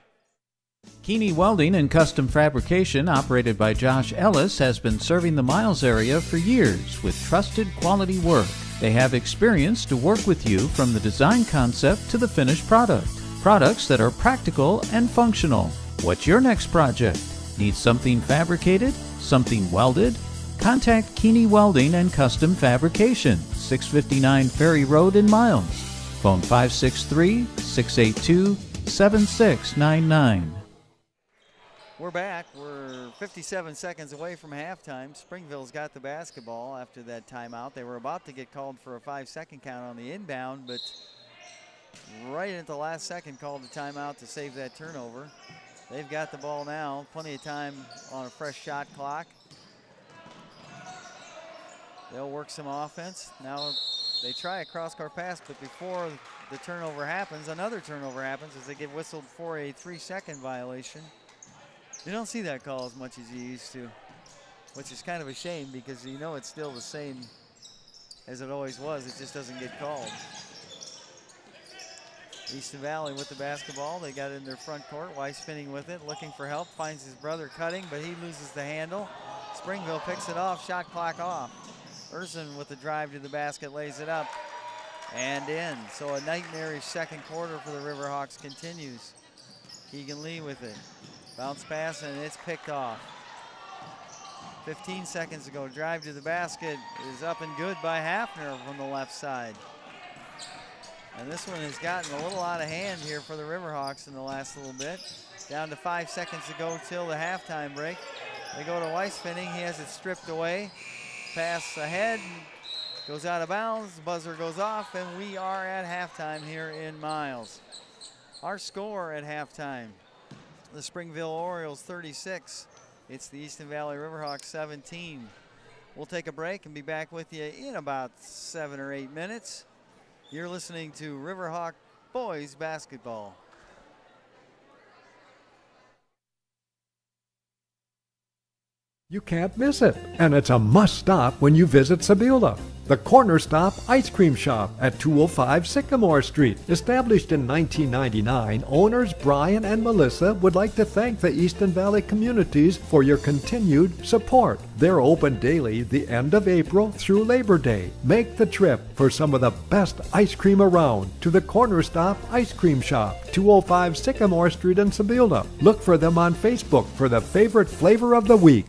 Keeney Welding and Custom Fabrication, operated by Josh Ellis, has been serving the Miles area for years with trusted quality work. They have experience to work with you from the design concept to the finished product. Products that are practical and functional. What's your next project? Need something fabricated? Something welded? Contact Keeney Welding and Custom Fabrication, 659 Ferry Road in Miles. Phone 563-682-7699. We're back. We're 57 seconds away from halftime. Springville's got the basketball after that timeout. They were about to get called for a 5-second count on the inbound, but right at the last second called the timeout to save that turnover. They've got the ball now. Plenty of time on a fresh shot clock. They'll work some offense. Now they try a cross-court pass, but before the turnover happens, another turnover happens as they get whistled for a 3-second violation. You don't see that call as much as you used to, which is kind of a shame because you know it's still the same as it always was. It just doesn't get called. Easton Valley with the basketball. They got it in their front court. Weiss spinning with it, looking for help. Finds his brother cutting, but he loses the handle. Springville picks it off, shot clock off. Urson with the drive to the basket, lays it up and in. So a nightmarish second quarter for the Riverhawks continues. Keegan Lee with it. Bounce pass and it's picked off. 15 seconds ago, drive to the basket is up and good by Hafner from the left side. And this one has gotten a little out of hand here for the Riverhawks in the last little bit. Down to 5 seconds to go till the halftime break. They go to Weiss spinning, he has it stripped away. Pass ahead, goes out of bounds, the buzzer goes off, and we are at halftime here in Miles. Our score at halftime, the Springville Orioles 36. It's the Easton Valley Riverhawks 17. We'll take a break and be back with you in about 7 or 8 minutes. You're listening to Riverhawk Boys Basketball. You can't miss it, and it's a must-stop when you visit Sebula. The Corner Stop Ice Cream Shop at 205 Sycamore Street. Established in 1999, owners Brian and Melissa would like to thank the Easton Valley communities for your continued support. They're open daily the end of April through Labor Day. Make the trip for some of the best ice cream around to the Corner Stop Ice Cream Shop, 205 Sycamore Street in Sebula. Look for them on Facebook for the favorite flavor of the week.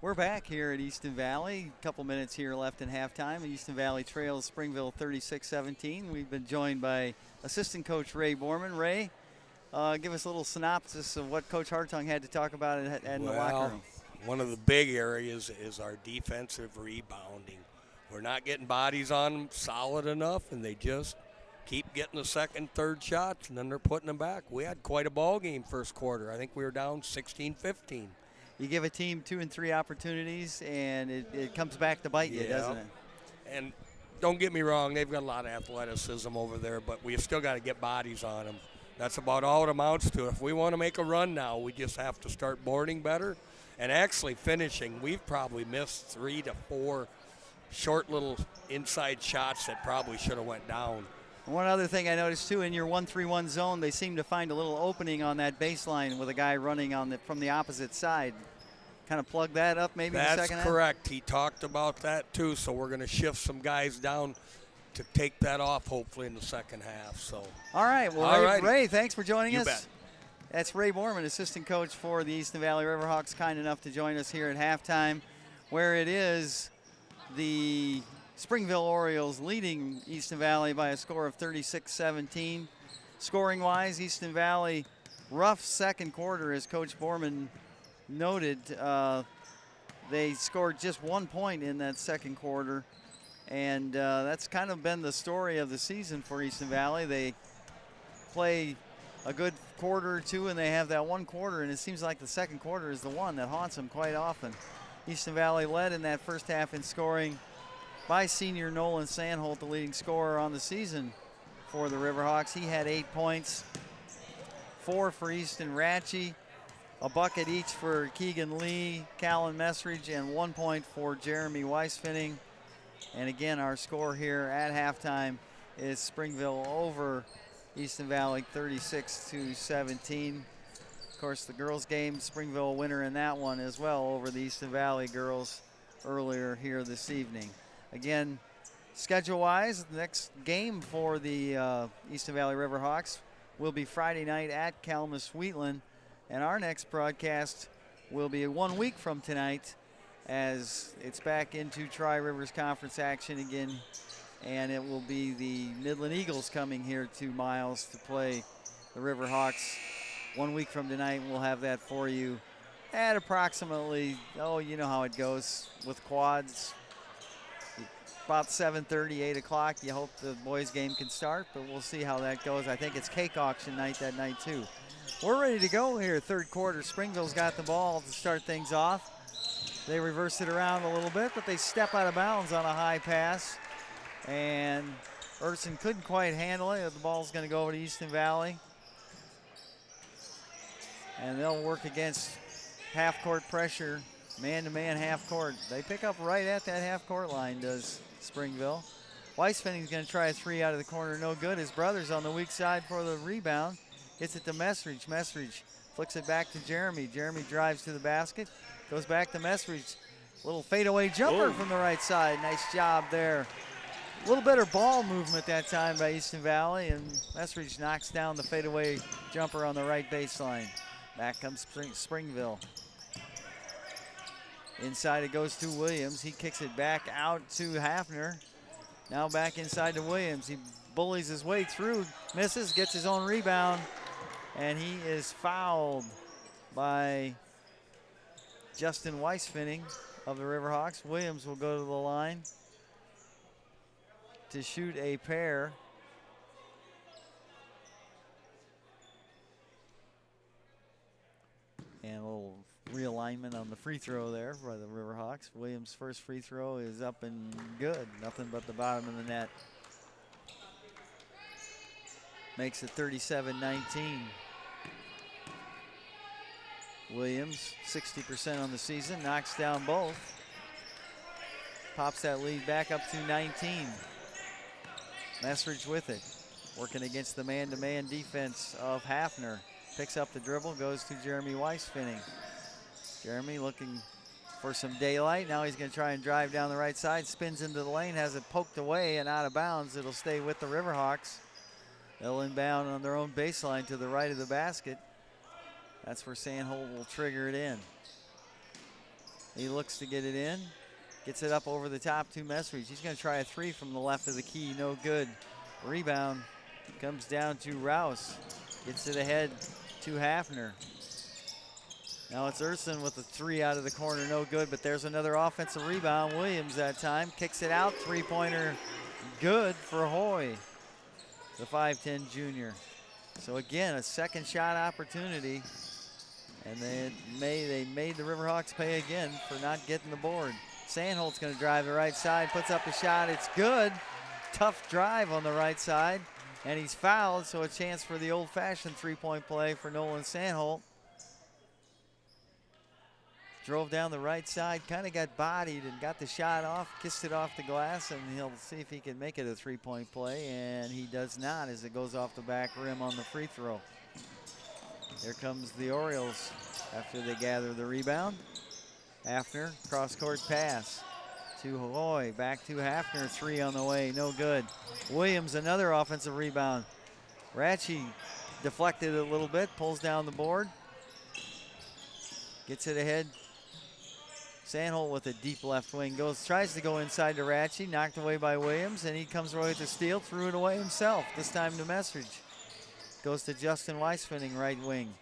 We're back here at Easton Valley. A couple minutes here left in halftime. Easton Valley trails Springville 36-17. We've been joined by assistant coach Ray Borman. Ray, give us a little synopsis of what Coach Hartung had to talk about in the locker room. One of the big areas is our defensive rebounding. We're not getting bodies on them solid enough, and they just keep getting the second, third shots, and then they're putting them back. We had quite a ball game first quarter. I think we were down 16-15. You give a team 2 and 3 opportunities, and it comes back to bite you, doesn't it? And don't get me wrong, they've got a lot of athleticism over there, but we still got to get bodies on them. That's about all it amounts to. If we want to make a run now, we just have to start boarding better and actually finishing. We've probably missed 3 to 4 short little inside shots that probably should have went down. One other thing I noticed, too, in your 1-3-1 zone, they seem to find a little opening on that baseline with a guy running from the opposite side. Kind of plug that up maybe in the second half? That's correct. He talked about that, too, so we're going to shift some guys down to take that off, hopefully, in the second half. So. All right. Well, Ray, thanks for joining us. You bet. That's Ray Borman, assistant coach for the Easton Valley Riverhawks, kind enough to join us here at halftime, where it is the Springville Orioles leading Easton Valley by a score of 36-17. Scoring-wise, Easton Valley, rough second quarter, as Coach Borman noted. They scored just 1 point in that second quarter, and that's kind of been the story of the season for Easton Valley. They play a good quarter or two, and they have that one quarter, and it seems like the second quarter is the one that haunts them quite often. Easton Valley led in that first half in scoring by senior Nolan Sandholt, the leading scorer on the season for the Riverhawks. He had 8 points, 4 for Easton Ratchie, a bucket each for Keegan Lee, Callan Messridge, and 1 point for Jeremy Weisfinning. And again, our score here at halftime is Springville over Easton Valley 36-17. Of course, the girls' game, Springville winner in that one as well over the Easton Valley girls earlier here this evening. Again, schedule-wise, the next game for the Easton Valley Riverhawks will be Friday night at Kalamazoo-Wheatland, and our next broadcast will be 1 week from tonight as it's back into Tri-Rivers Conference action again, and it will be the Midland Eagles coming here to Miles to play the Riverhawks. 1 week from tonight, we'll have that for you at approximately, you know how it goes with quads. About 7:30, 8 o'clock. You hope the boys' game can start, but we'll see how that goes. I think it's cake auction night that night, too. We're ready to go here, third quarter. Springville's got the ball to start things off. They reverse it around a little bit, but they step out of bounds on a high pass. And Erson couldn't quite handle it. The ball's going to go over to Easton Valley. And they'll work against half-court pressure, man-to-man half-court. They pick up right at that half-court line, does Springville. Weisfinning's going to try a 3 out of the corner, no good. His brother's on the weak side for the rebound. Gets it to Messridge. Messridge flicks it back to Jeremy. Jeremy drives to the basket, goes back to Messridge. Little fadeaway jumper from the right side. Nice job there. A little better ball movement that time by Easton Valley, and Messridge knocks down the fadeaway jumper on the right baseline. Back comes Springville. Inside it goes to Williams. He kicks it back out to Hafner. Now back inside to Williams. He bullies his way through, misses, gets his own rebound, and he is fouled by Justin Weisfinning of the Riverhawks. Williams will go to the line to shoot a pair. And a little realignment on the free throw there for the Riverhawks. Williams' first free throw is up and good. Nothing but the bottom of the net. Makes it 37-19. Williams, 60% on the season, knocks down both. Pops that lead back up to 19. Messridge with it, working against the man-to-man defense of Hafner. Picks up the dribble, goes to Jeremy Weisfinning. Jeremy looking for some daylight. Now he's going to try and drive down the right side, spins into the lane, has it poked away and out of bounds. It'll stay with the Riverhawks. They'll inbound on their own baseline to the right of the basket. That's where Sandholt will trigger it in. He looks to get it in. Gets it up over the top to Mesridge. He's going to try a three from the left of the key. No good. Rebound comes down to Rouse. Gets it ahead to Hafner. Now it's Easton with a three out of the corner. No good, but there's another offensive rebound. Williams that time kicks it out. Three-pointer good for Hoy, the 5'10 junior. So again, a second shot opportunity. And they made the Riverhawks pay again for not getting the board. Sandholt's going to drive the right side, puts up a shot. It's good. Tough drive on the right side. And he's fouled, so a chance for the old-fashioned three-point play for Nolan Sandholt. Drove down the right side, kind of got bodied and got the shot off, kissed it off the glass, and he'll see if he can make it a three-point play, and he does not as it goes off the back rim on the free throw. Here comes the Orioles after they gather the rebound. Hafner, cross-court pass to Hoy, back to Hafner, three on the way, no good. Williams, another offensive rebound. Ratchie deflected it a little bit, pulls down the board, gets it ahead. Sandholt with a deep left wing, tries to go inside to Ratchie, knocked away by Williams, and he comes away with the steal, threw it away himself, this time to Mesridge. Goes to Justin Weisfinning, right wing.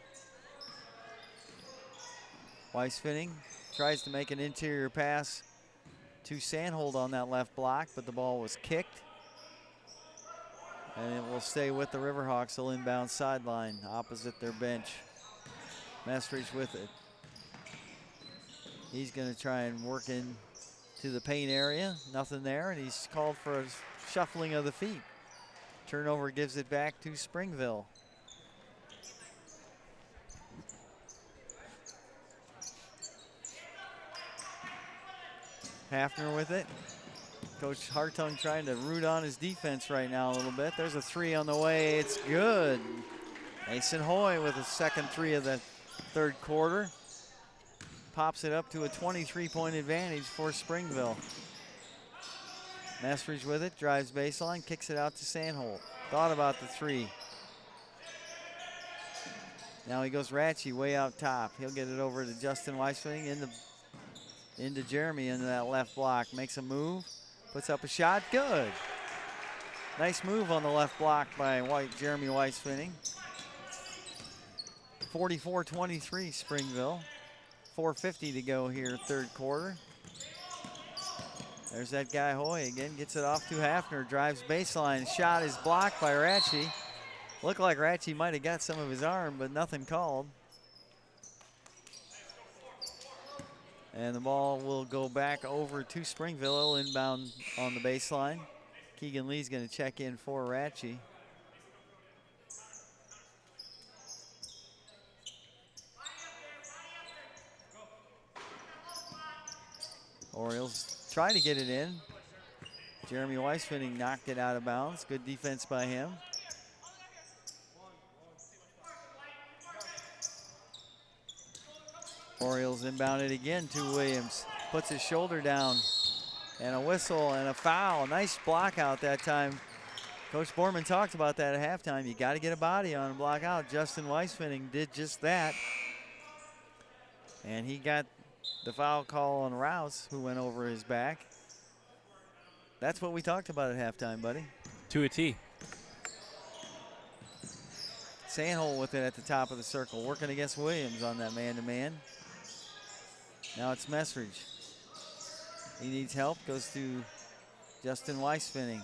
Weisfinning tries to make an interior pass to Sandholt on that left block, but the ball was kicked. And it will stay with the Riverhawks. They'll inbound sideline opposite their bench. Mesridge with it. He's going to try and work in to the paint area. Nothing there, and he's called for a shuffling of the feet. Turnover gives it back to Springville. Hafner with it. Coach Hartung trying to root on his defense right now a little bit. There's a three on the way. It's good. Mason Hoy with a second three of the third quarter. Pops it up to a 23-point advantage for Springville. Mesridge with it, drives baseline, kicks it out to Sandholt. Thought about the three. Now he goes Ratchie way out top. He'll get it over to Justin Weisfinning into Jeremy into that left block. Makes a move, puts up a shot, good. Nice move on the left block by Jeremy Weisfinning. 44-23 Springville. 4:50 to go here, third quarter. There's that guy Hoy again, gets it off to Hafner, drives baseline, shot is blocked by Ratchie. Looked like Ratchie might have got some of his arm, but nothing called. And the ball will go back over to Springville, inbound on the baseline. Keegan Lee's gonna check in for Ratchie. Orioles try to get it in. Jeremy Weisfinning knocked it out of bounds. Good defense by him. Orioles inbound it again to Williams. Puts his shoulder down. And a whistle and a foul. Nice block out that time. Coach Borman talked about that at halftime. You got to get a body on and block out. Justin Weisfinning did just that. And he got the foul call on Rouse, who went over his back. That's what we talked about at halftime, buddy. To a T. Sandholt with it at the top of the circle, working against Williams on that man-to-man. Now it's Mesridge. He needs help, goes to Justin Weisfinning.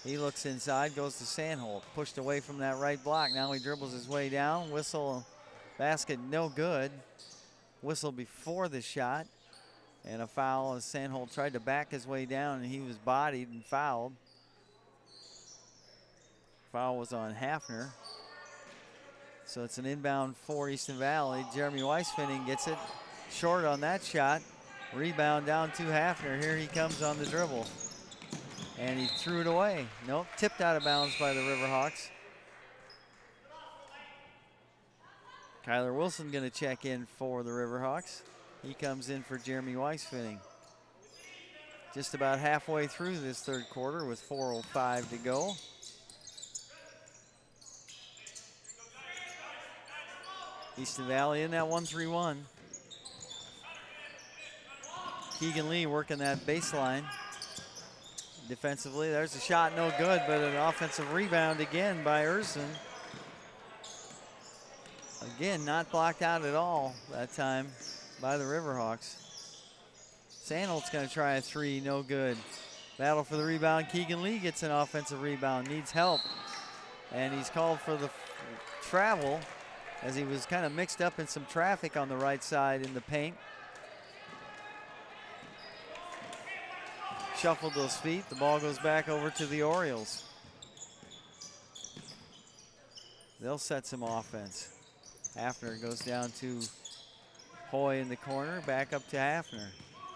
He looks inside, goes to Sandholt. Pushed away from that right block. Now he dribbles his way down. Whistle, basket, no good. Whistle before the shot. And a foul as Sandholt tried to back his way down, and he was bodied and fouled. Foul was on Hafner. So it's an inbound for Easton Valley. Jeremy Weisfinning gets it short on that shot. Rebound down to Hafner. Here he comes on the dribble. And he threw it away. Nope, tipped out of bounds by the Riverhawks. Kyler Wilson gonna check in for the Riverhawks. He comes in for Jeremy Weisfinning. Just about halfway through this third quarter with 4:05 to go. Easton Valley in that 1-3-1. Keegan Lee working that baseline defensively. There's a shot, no good, but an offensive rebound again by Easton. Again, not blocked out at all that time by the Riverhawks. Sandholt's going to try a three, no good. Battle for the rebound. Keegan Lee gets an offensive rebound, needs help. And he's called for the travel as he was kind of mixed up in some traffic on the right side in the paint. Shuffled those feet. The ball goes back over to the Orioles. They'll set some offense. Hafner goes down to Hoy in the corner, back up to Hafner.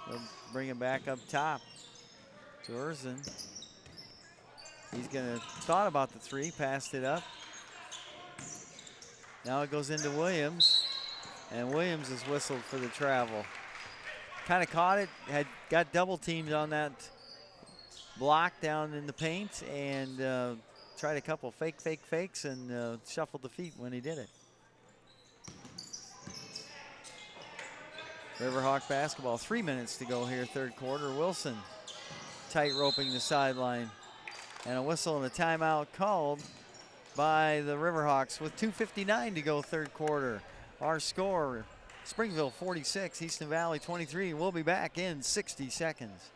They'll bring it back up top to Easton. He's thought about the three, passed it up. Now it goes into Williams, and Williams is whistled for the travel. Kind of caught it, got double teamed on that block down in the paint, and tried a couple fakes and shuffled the feet when he did it. Riverhawk basketball, 3 minutes to go here, third quarter. Wilson tight roping the sideline. And a whistle and a timeout called by the Riverhawks with 2:59 to go, third quarter. Our score, Springville 46, Easton Valley 23. We'll be back in 60 seconds.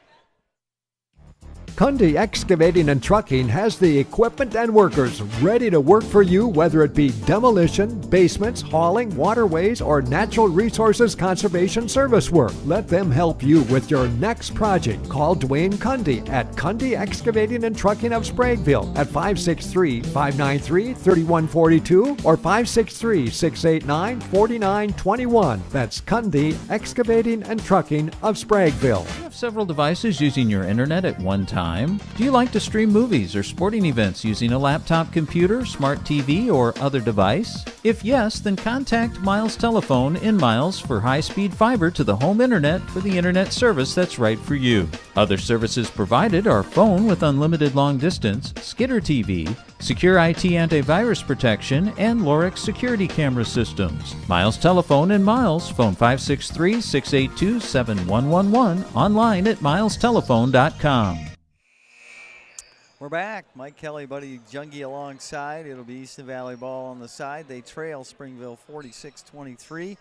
Cundy Excavating and Trucking has the equipment and workers ready to work for you, whether it be demolition, basements, hauling, waterways, or natural resources conservation service work. Let them help you with your next project. Call Dwayne Cundy at Cundy Excavating and Trucking of Springville at 563-593-3142 or 563-689-4921. That's Cundy Excavating and Trucking of Springville. You have several devices using your internet at one time. Do you like to stream movies or sporting events using a laptop computer, smart TV, or other device? If yes, then contact Miles Telephone in Miles for high-speed fiber to the home internet for the internet service that's right for you. Other services provided are phone with unlimited long distance, Skitter TV, secure IT antivirus protection, and Lorix security camera systems. Miles Telephone in Miles, phone 563-682-7111, online at milestelephone.com. We're back. Mike Kelly, Buddy Jungie alongside. It'll be Easton Valley ball on the side. They trail Springville 46-23.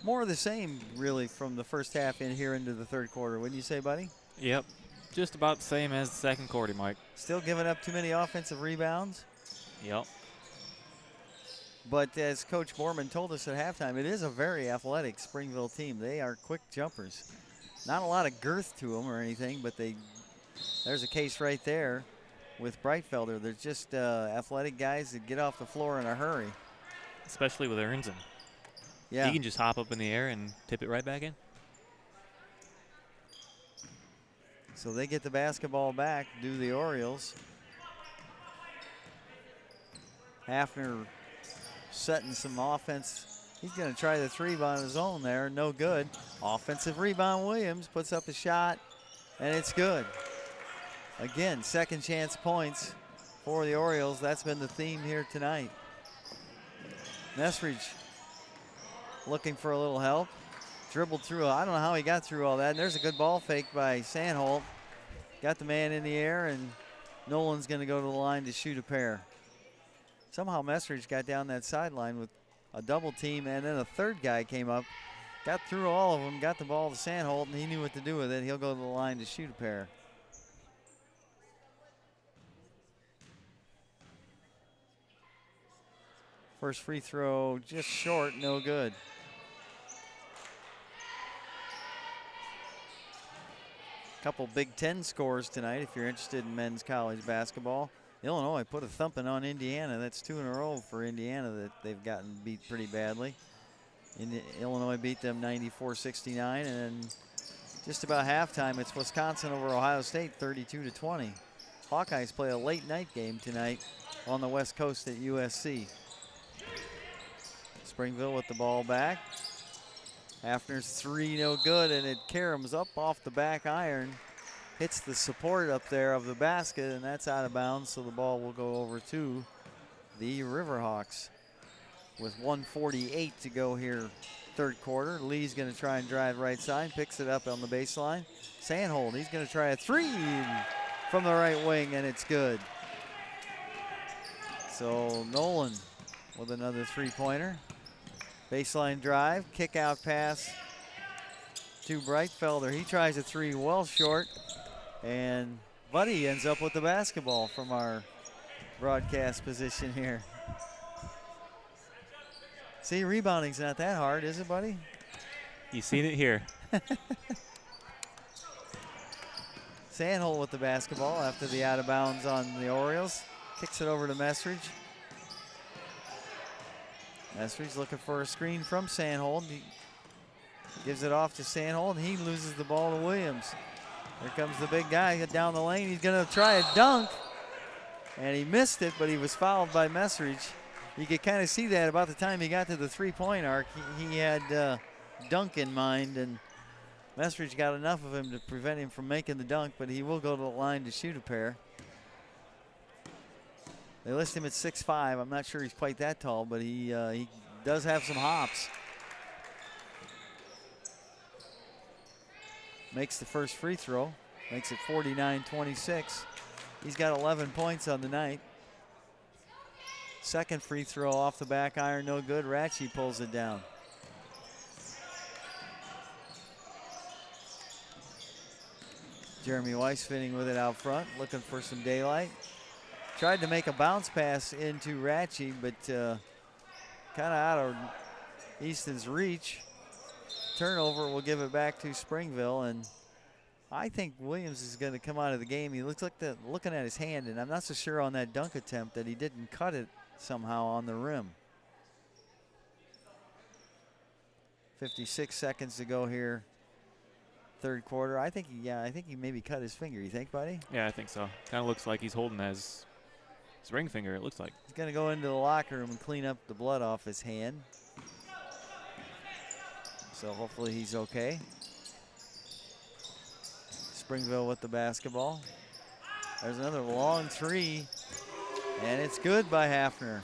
More of the same, really, from the first half in here into the third quarter. Wouldn't you say, Buddy? Yep. Just about the same as the second quarter, Mike. Still giving up too many offensive rebounds. Yep. But as Coach Borman told us at halftime, it is a very athletic Springville team. They are quick jumpers. Not a lot of girth to them or anything, but there's a case right there with Breitfelder. They're just athletic guys that get off the floor in a hurry. Especially with Ernzen. Yeah. He can just hop up in the air and tip it right back in. So they get the basketball back, do the Orioles. Hafner setting some offense. He's going to try the three on his own there. No good. Offensive rebound. Williams puts up a shot, and it's good. Again, second chance points for the Orioles. That's been the theme here tonight. Mesridge looking for a little help. Dribbled through. I don't know how he got through all that. And there's a good ball fake by Sandholt. Got the man in the air, and Nolan's going to go to the line to shoot a pair. Somehow Mesridge got down that sideline with a double team, and then a third guy came up, got through all of them, got the ball to Sandholt, and he knew what to do with it. He'll go to the line to shoot a pair. First free throw just short, no good. Couple Big Ten scores tonight if you're interested in men's college basketball. Illinois put a thumping on Indiana. That's 2 in a row for Indiana that they've gotten beat pretty badly. Illinois beat them 94-69, and then just about halftime, it's Wisconsin over Ohio State 32-20. Hawkeyes play a late night game tonight on the West Coast at USC. Springville with the ball back. Hafner's three, no good, and it caroms up off the back iron. Hits the support up there of the basket, and that's out of bounds, so the ball will go over to the Riverhawks. with 1:48 to go here, third quarter. Lee's going to try and drive right side, picks it up on the baseline. Sandhold, he's going to try a three from the right wing, and it's good. So Nolan with another three-pointer. Baseline drive, kick out pass to Breitfelder. He tries a three well short, and Buddy ends up with the basketball from our broadcast position here. See, rebounding's not that hard, is it, Buddy? You seen it here. Sandhold with the basketball after the out of bounds on the Orioles. Kicks it over to Messridge. Messridge looking for a screen from Sandhold. He gives it off to Sandhold, and he loses the ball to Williams. Here comes the big guy down the lane. He's going to try a dunk, and he missed it, but he was fouled by Messridge. You could kind of see that about the time he got to the three-point arc. He had dunk in mind, and Messridge got enough of him to prevent him from making the dunk, but he will go to the line to shoot a pair. They list him at 6'5". I'm not sure he's quite that tall, but he does have some hops. Makes the first free throw, makes it 49-26. He's got 11 points on the night. Second free throw off the back iron, no good. Ratchie pulls it down. Jeremy Weiss fitting with it out front, looking for some daylight. Tried to make a bounce pass into Ratchie, but kind of out of Easton's reach. Turnover will give it back to Springville, and I think Williams is going to come out of the game. He looks like looking at his hand, and I'm not so sure on that dunk attempt that he didn't cut it somehow on the rim. 56 seconds to go here, third quarter. I think he maybe cut his finger. You think, buddy? Yeah, I think so. Kind of looks like he's holding his ring finger, it looks like. He's going to go into the locker room and clean up the blood off his hand. So hopefully he's okay. Springville with the basketball. There's another long three, and it's good by Hafner.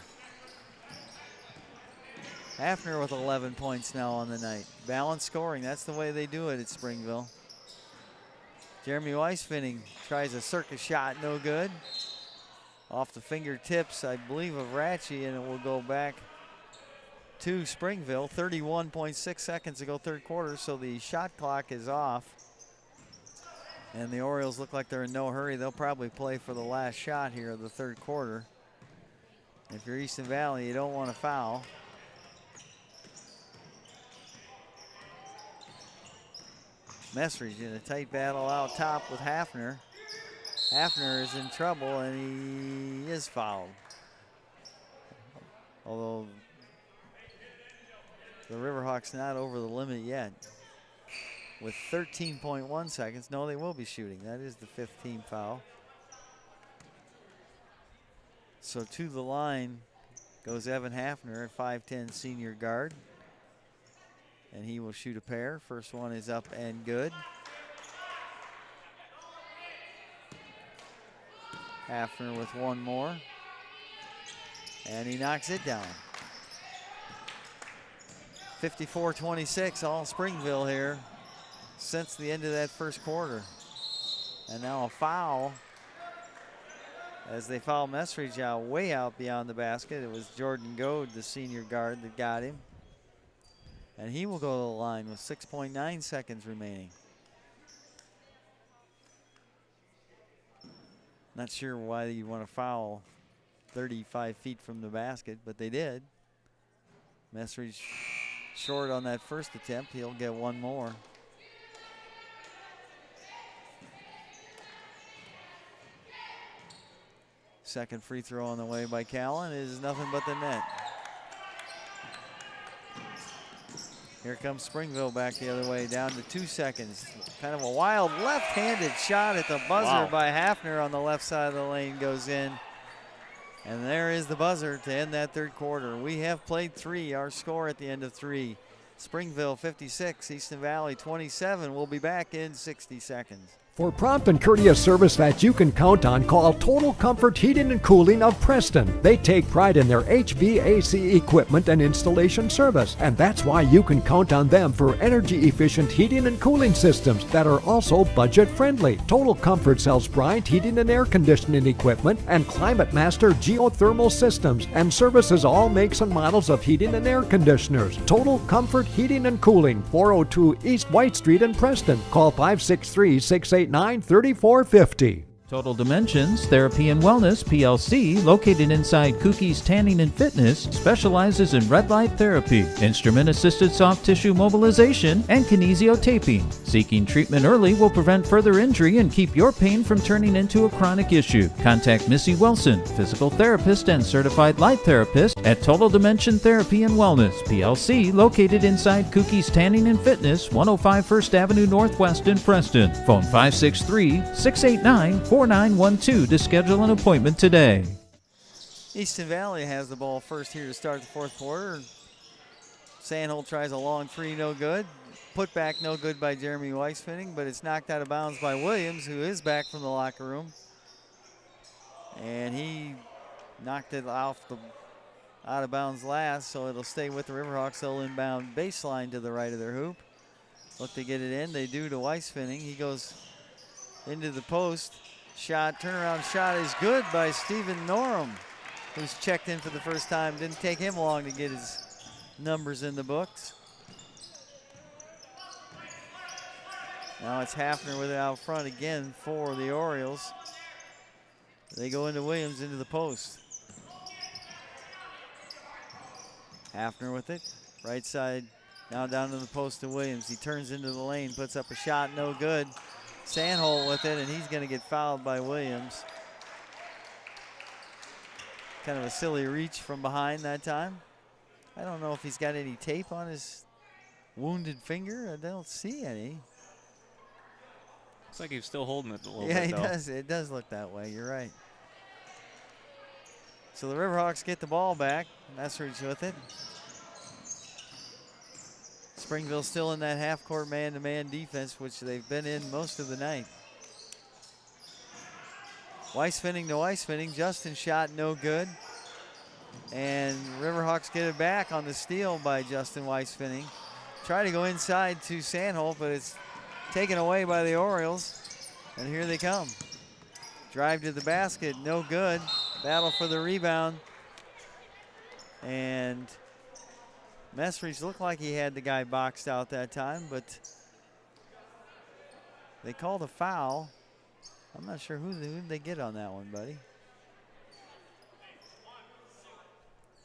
Hafner with 11 points now on the night. Balanced scoring, that's the way they do it at Springville. Jeremy Weisfinning tries a circus shot, no good. Off the fingertips, I believe, of Ratchie, and it will go back to Springville. 31.6 seconds to go third quarter, so the shot clock is off. And the Orioles look like they're in no hurry. They'll probably play for the last shot here of the third quarter. If you're Easton Valley, you don't want to foul. Messridge in a tight battle out top with Hafner. Hafner is in trouble, and he is fouled. Although the Riverhawks not over the limit yet. With 13.1 seconds, no, they will be shooting. That is the 5th team foul. So to the line goes Evan Hafner, at 5'10" senior guard. And he will shoot a pair. First one is up and good. Hafner with one more. And he knocks it down. 54-26, all Springville here since the end of that first quarter. And now a foul as they foul Messridge out, way out beyond the basket. It was Jordan Goad, the senior guard, that got him. And he will go to the line with 6.9 seconds remaining. Not sure why you want to foul 35 feet from the basket, but they did. Messridge short on that first attempt. He'll get one more. Second free throw on the way by Callan is nothing but the net. Here comes Springville back the other way, down to 2 seconds. Kind of a wild left-handed shot at the buzzer by Hafner on the left side of the lane goes in. And there is the buzzer to end that third quarter. We have played 3, our score at the end of 3. Springville 56, Easton Valley 27. We'll be back in 60 seconds. For prompt and courteous service that you can count on, call Total Comfort Heating and Cooling of Preston. They take pride in their HVAC equipment and installation service, and that's why you can count on them for energy-efficient heating and cooling systems that are also budget-friendly. Total Comfort sells Bryant heating and air conditioning equipment and Climate Master geothermal systems and services all makes and models of heating and air conditioners. Total Comfort Heating and Cooling, 402 East White Street in Preston. Call 563-689-3450. Total Dimensions Therapy and Wellness PLC, located inside Cookie's Tanning and Fitness, specializes in red light therapy, instrument-assisted soft tissue mobilization, and kinesiotaping. Seeking treatment early will prevent further injury and keep your pain from turning into a chronic issue. Contact Missy Wilson, physical therapist and certified light therapist at Total Dimension Therapy and Wellness PLC, located inside Cookie's Tanning and Fitness, 105 First Avenue Northwest in Preston. Phone 563-689-4912 to schedule an appointment today. Easton Valley has the ball first here to start the fourth quarter. Sandholt tries a long three, no good. Put back, no good by Jeremy Weisfinning, but it's knocked out of bounds by Williams, who is back from the locker room. And he knocked it out of bounds last, so it'll stay with the Riverhawks. They'll inbound baseline to the right of their hoop. Look to get it in. They do to Weisfinning. He goes into the post. Shot, turnaround shot is good by Stephen Norum, who's checked in for the first time. Didn't take him long to get his numbers in the books. Now it's Hafner with it out front again for the Orioles. They go into Williams into the post. Hafner with it, right side, now down to the post to Williams. He turns into the lane, puts up a shot, no good. Sandholt with it, and he's going to get fouled by Williams. Kind of a silly reach from behind that time. I don't know if he's got any tape on his wounded finger. I don't see any. Looks like he's still holding it a little bit, Yeah, he though. does. It does look that way. You're right. So the Riverhawks get the ball back. Messridge with it. Springville still in that half-court man-to-man defense, which they've been in most of the night. Weisfinning to Weisfinning. Justin shot no good. And Riverhawks get it back on the steal by Justin Weisfinning. Try to go inside to Sandholt, but it's taken away by the Orioles. And here they come. Drive to the basket, no good. Battle for the rebound. And Messridge looked like he had the guy boxed out that time, but they called a foul. I'm not sure who did they get on that one, buddy.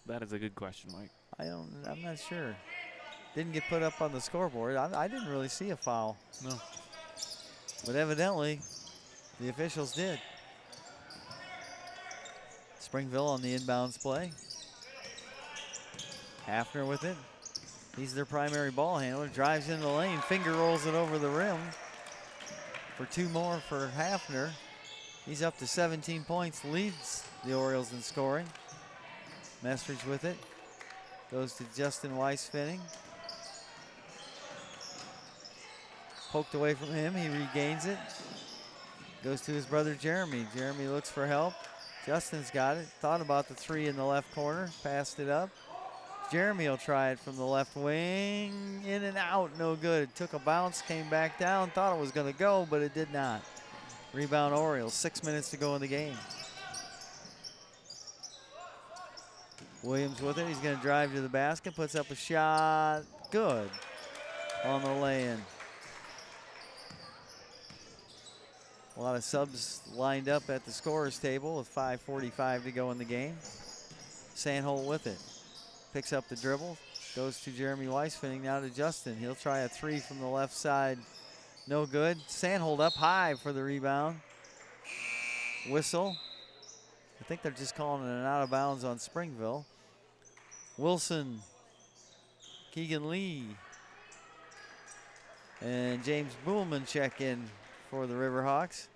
That is a good question, Mike. I'm not sure. Didn't get put up on the scoreboard. I didn't really see a foul. No. But evidently, the officials did. Springville on the inbounds play. Hafner with it. He's their primary ball handler. Drives into the lane, finger rolls it over the rim. For two more for Hafner. He's up to 17 points, leads the Orioles in scoring. Messridge with it. Goes to Justin Weisfinning. Poked away from him, he regains it. Goes to his brother Jeremy. Jeremy looks for help. Justin's got it. Thought about the three in the left corner. Passed it up. Jeremy will try it from the left wing. In and out, no good. It took a bounce, came back down. Thought it was going to go, but it did not. Rebound Orioles. 6 minutes to go in the game. Williams with it. He's going to drive to the basket. Puts up a shot. Good on the lay-in. A lot of subs lined up at the scorer's table with 5:45 to go in the game. Sandholt with it. Picks up the dribble. Goes to Jeremy Weisfinning, now to Justin. He'll try a three from the left side. No good. Sandholt up high for the rebound. Whistle. I think they're just calling it an out of bounds on Springville. Wilson. Keegan Lee. And James Buhlman check in for the Riverhawks.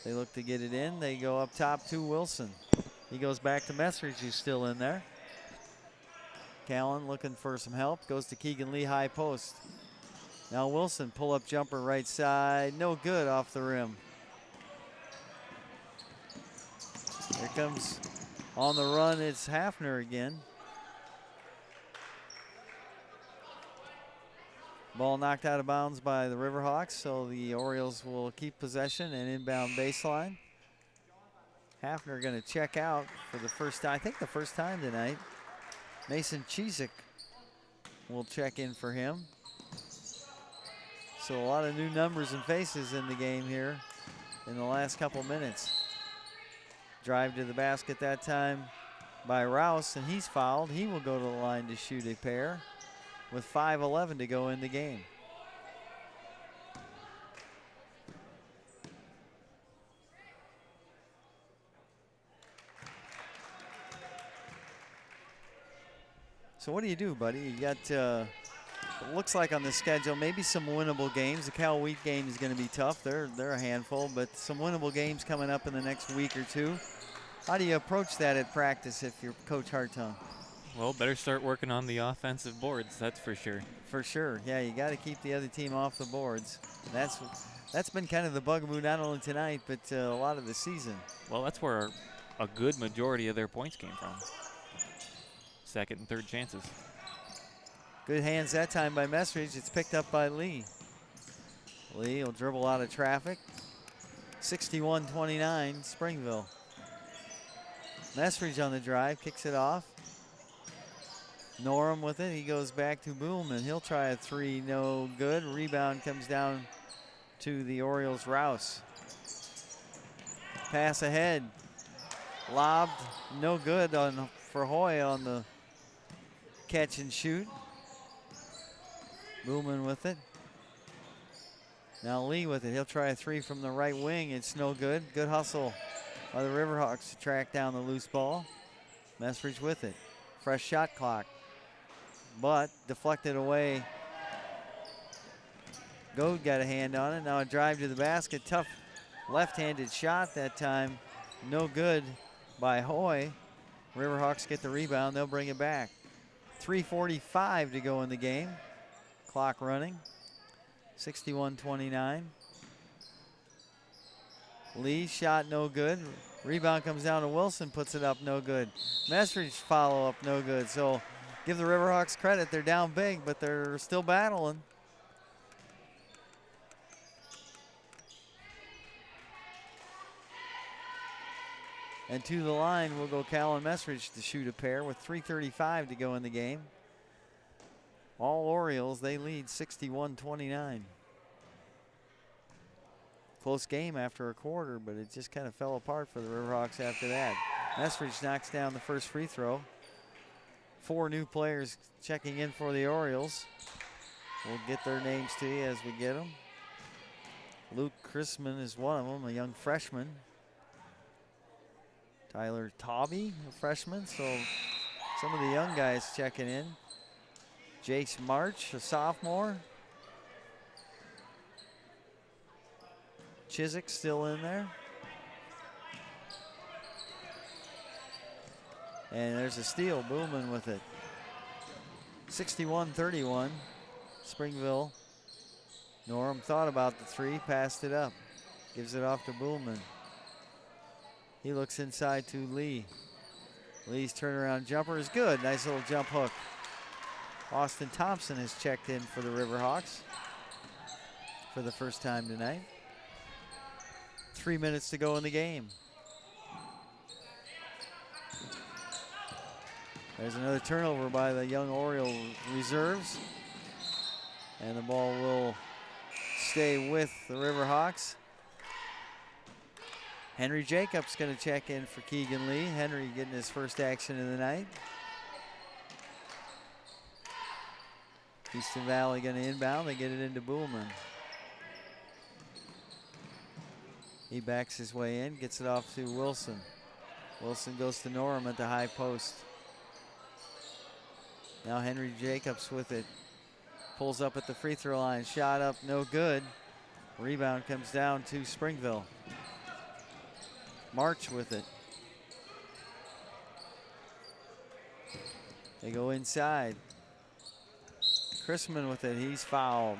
They look to get it in. They go up top to Wilson. He goes back to Messridge, who's still in there. Callan looking for some help. Goes to Keegan Lee, high post. Now Wilson, pull-up jumper right side. No good, off the rim. Here comes on the run, it's Hafner again. Ball knocked out of bounds by the Riverhawks, so the Orioles will keep possession and inbound baseline. Hafner going to check out for the first time, I think the first time tonight. Mason Chizik will check in for him. So a lot of new numbers and faces in the game here in the last couple minutes. Drive to the basket that time by Rouse, and he's fouled. He will go to the line to shoot a pair with 5:11 to go in the game. So what do you do, buddy? You got, it looks like on the schedule, maybe some winnable games. The Cal Wheat game is going to be tough. They're a handful, but some winnable games coming up in the next week or two. How do you approach that at practice if you're Coach Hartung? Well, better start working on the offensive boards, that's for sure. For sure, yeah, you got to keep the other team off the boards. That's been kind of the bugaboo not only tonight, but a lot of the season. Well, that's where a good majority of their points came from. Second and third chances. Good hands that time by Messridge. It's picked up by Lee. Lee will dribble out of traffic. 61-29, Springville. Messridge on the drive, kicks it off. Norum with it, he goes back to Boolman. He'll try a three, no good. Rebound comes down to the Orioles' Rouse. Pass ahead, lobbed, no good for Hoy on the catch and shoot. Boolman with it. Now Lee with it, he'll try a three from the right wing, it's no good. Good hustle by the Riverhawks to track down the loose ball. Messridge with it, fresh shot clock. But deflected away. Goad got a hand on it. Now a drive to the basket. Tough left-handed shot that time. No good by Hoy. Riverhawks get the rebound. They'll bring it back. 3:45 to go in the game. Clock running. 61-29. Lee shot no good. Rebound comes down to Wilson. Puts it up no good. Messridge follow up no good. So give the Riverhawks credit, they're down big, but they're still battling. And to the line will go Callan Messridge to shoot a pair with 3:35 to go in the game. All Orioles, they lead 61-29. Close game after a quarter, but it just kind of fell apart for the Riverhawks after that. Messridge knocks down the first free throw. 4 new players checking in for the Orioles. We'll get their names to you as we get them. Luke Chrisman is one of them, a young freshman. Tyler Tauby, a freshman. So some of the young guys checking in. Jace March, a sophomore. Chizik still in there. And there's a steal, Boolman with it. 61-31, Springville. Norum thought about the three, passed it up. Gives it off to Boolman. He looks inside to Lee. Lee's turnaround jumper is good. Nice little jump hook. Austin Thompson has checked in for the Riverhawks for the first time tonight. 3 minutes to go in the game. There's another turnover by the young Oriole reserves. And the ball will stay with the Riverhawks. Henry Jacobs going to check in for Keegan Lee. Henry getting his first action of the night. Easton Valley going to inbound. They get it into Boolman. He backs his way in, gets it off to Wilson. Wilson goes to Norum at the high post. Now Henry Jacobs with it. Pulls up at the free throw line. Shot up, no good. Rebound comes down to Springville. March with it. They go inside. Chrisman with it, he's fouled.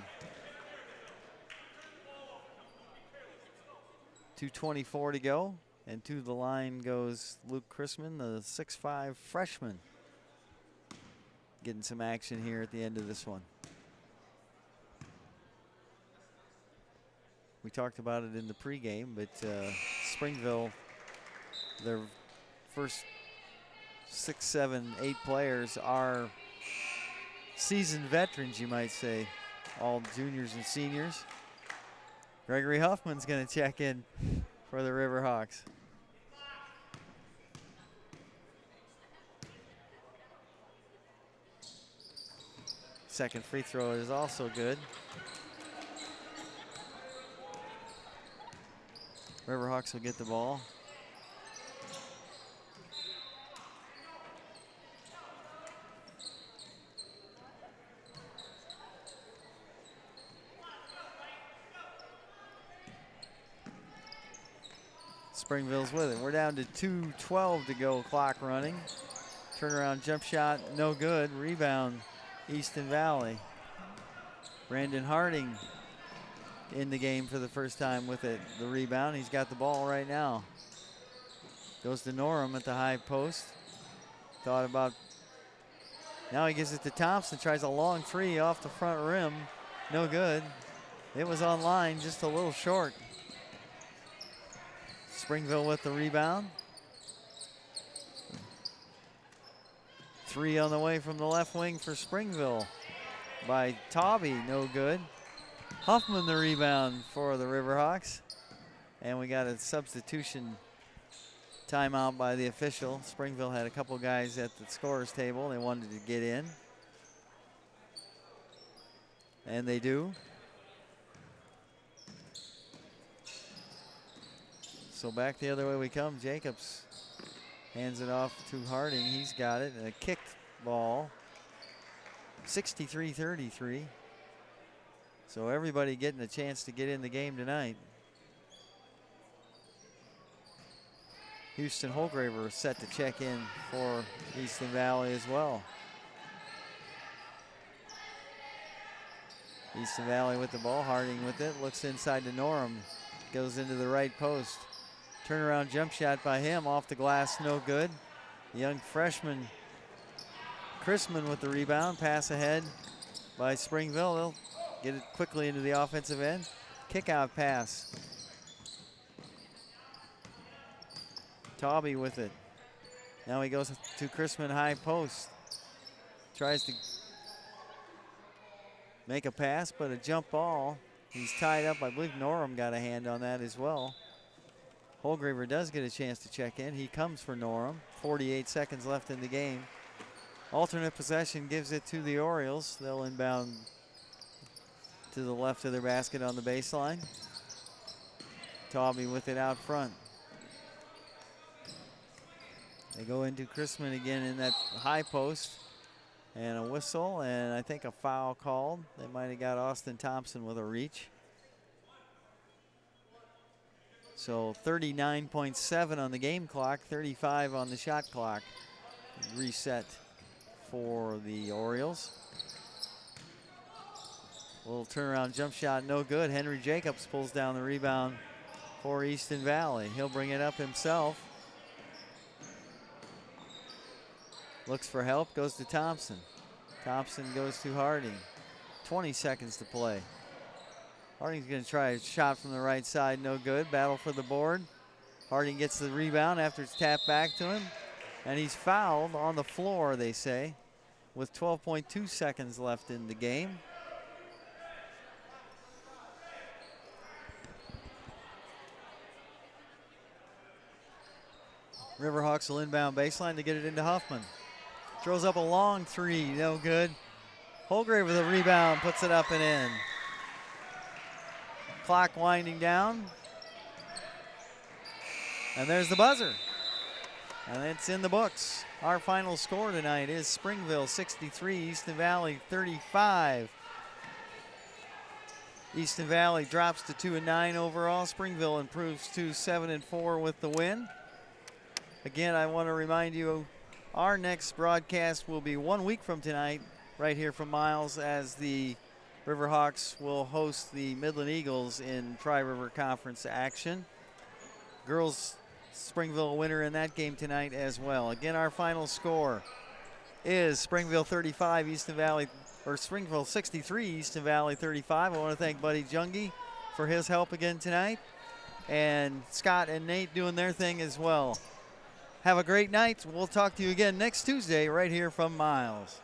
2:24 to go. And to the line goes Luke Chrisman, the 6'5" freshman. Getting some action here at the end of this one. We talked about it in the pregame, but Springville, their first 6, 7, 8 players are seasoned veterans, you might say. All juniors and seniors. Gregory Huffman's going to check in for the Riverhawks. Second free throw is also good. Riverhawks will get the ball. Springville's with it. We're down to 2:12 to go, clock running. Turnaround jump shot, no good. Rebound, Easton Valley. Brandon Harding in the game for the first time with it. The rebound, he's got the ball right now. Goes to Norum at the high post. Thought about, now he gives it to Thompson, tries a long three off the front rim. No good. It was on line, just a little short. Springville with the rebound. Three on the way from the left wing for Springville by Tauby, no good. Huffman the rebound for the Riverhawks. And we got a substitution timeout by the official. Springville had a couple guys at the scorer's table. They wanted to get in. And they do. So back the other way we come. Jacobs hands it off to Harding. He's got it. And a kicked ball. 63-33. So everybody getting a chance to get in the game tonight. Houston Holgraver set to check in for Easton Valley as well. Easton Valley with the ball. Harding with it. Looks inside to Norum. Goes into the right post. Turnaround jump shot by him, off the glass, no good. The young freshman, Chrisman with the rebound, pass ahead by Springville. They'll get it quickly into the offensive end. Kick out pass. Tauby with it. Now he goes to Chrisman high post. Tries to make a pass, but a jump ball. He's tied up. I believe Norum got a hand on that as well. Holgraver does get a chance to check in. He comes for Norum. 48 seconds left in the game. Alternate possession gives it to the Orioles. They'll inbound to the left of their basket on the baseline. Tauby with it out front. They go into Chrisman again in that high post. And a whistle, and I think a foul called. They might have got Austin Thompson with a reach. So 39.7 on the game clock, 35 on the shot clock. Reset for the Orioles. Little turnaround jump shot, no good. Henry Jacobs pulls down the rebound for Easton Valley. He'll bring it up himself. Looks for help, goes to Thompson. Thompson goes to Harding. 20 seconds to play. Harding's going to try a shot from the right side, no good. Battle for the board. Harding gets the rebound after it's tapped back to him. And he's fouled on the floor, they say, with 12.2 seconds left in the game. Riverhawks will inbound baseline to get it into Huffman. Throws up a long three, no good. Holgrave with a rebound, puts it up and in. Clock winding down. And there's the buzzer. And it's in the books. Our final score tonight is Springville 63, Easton Valley 35. Easton Valley drops to 2-9 overall. Springville improves to 7-4 with the win. Again, I want to remind you, our next broadcast will be 1 week from tonight, right here from Miles, as the Riverhawks will host the Midland Eagles in Tri-River Conference action. girls Springville winner in that game tonight as well. Again, our final score is Springville 35, Easton Valley, or Springville 63, Easton Valley 35. I want to thank Buddy Jungie for his help again tonight, and Scott and Nate doing their thing as well. Have a great night. We'll talk to you again next Tuesday right here from Miles.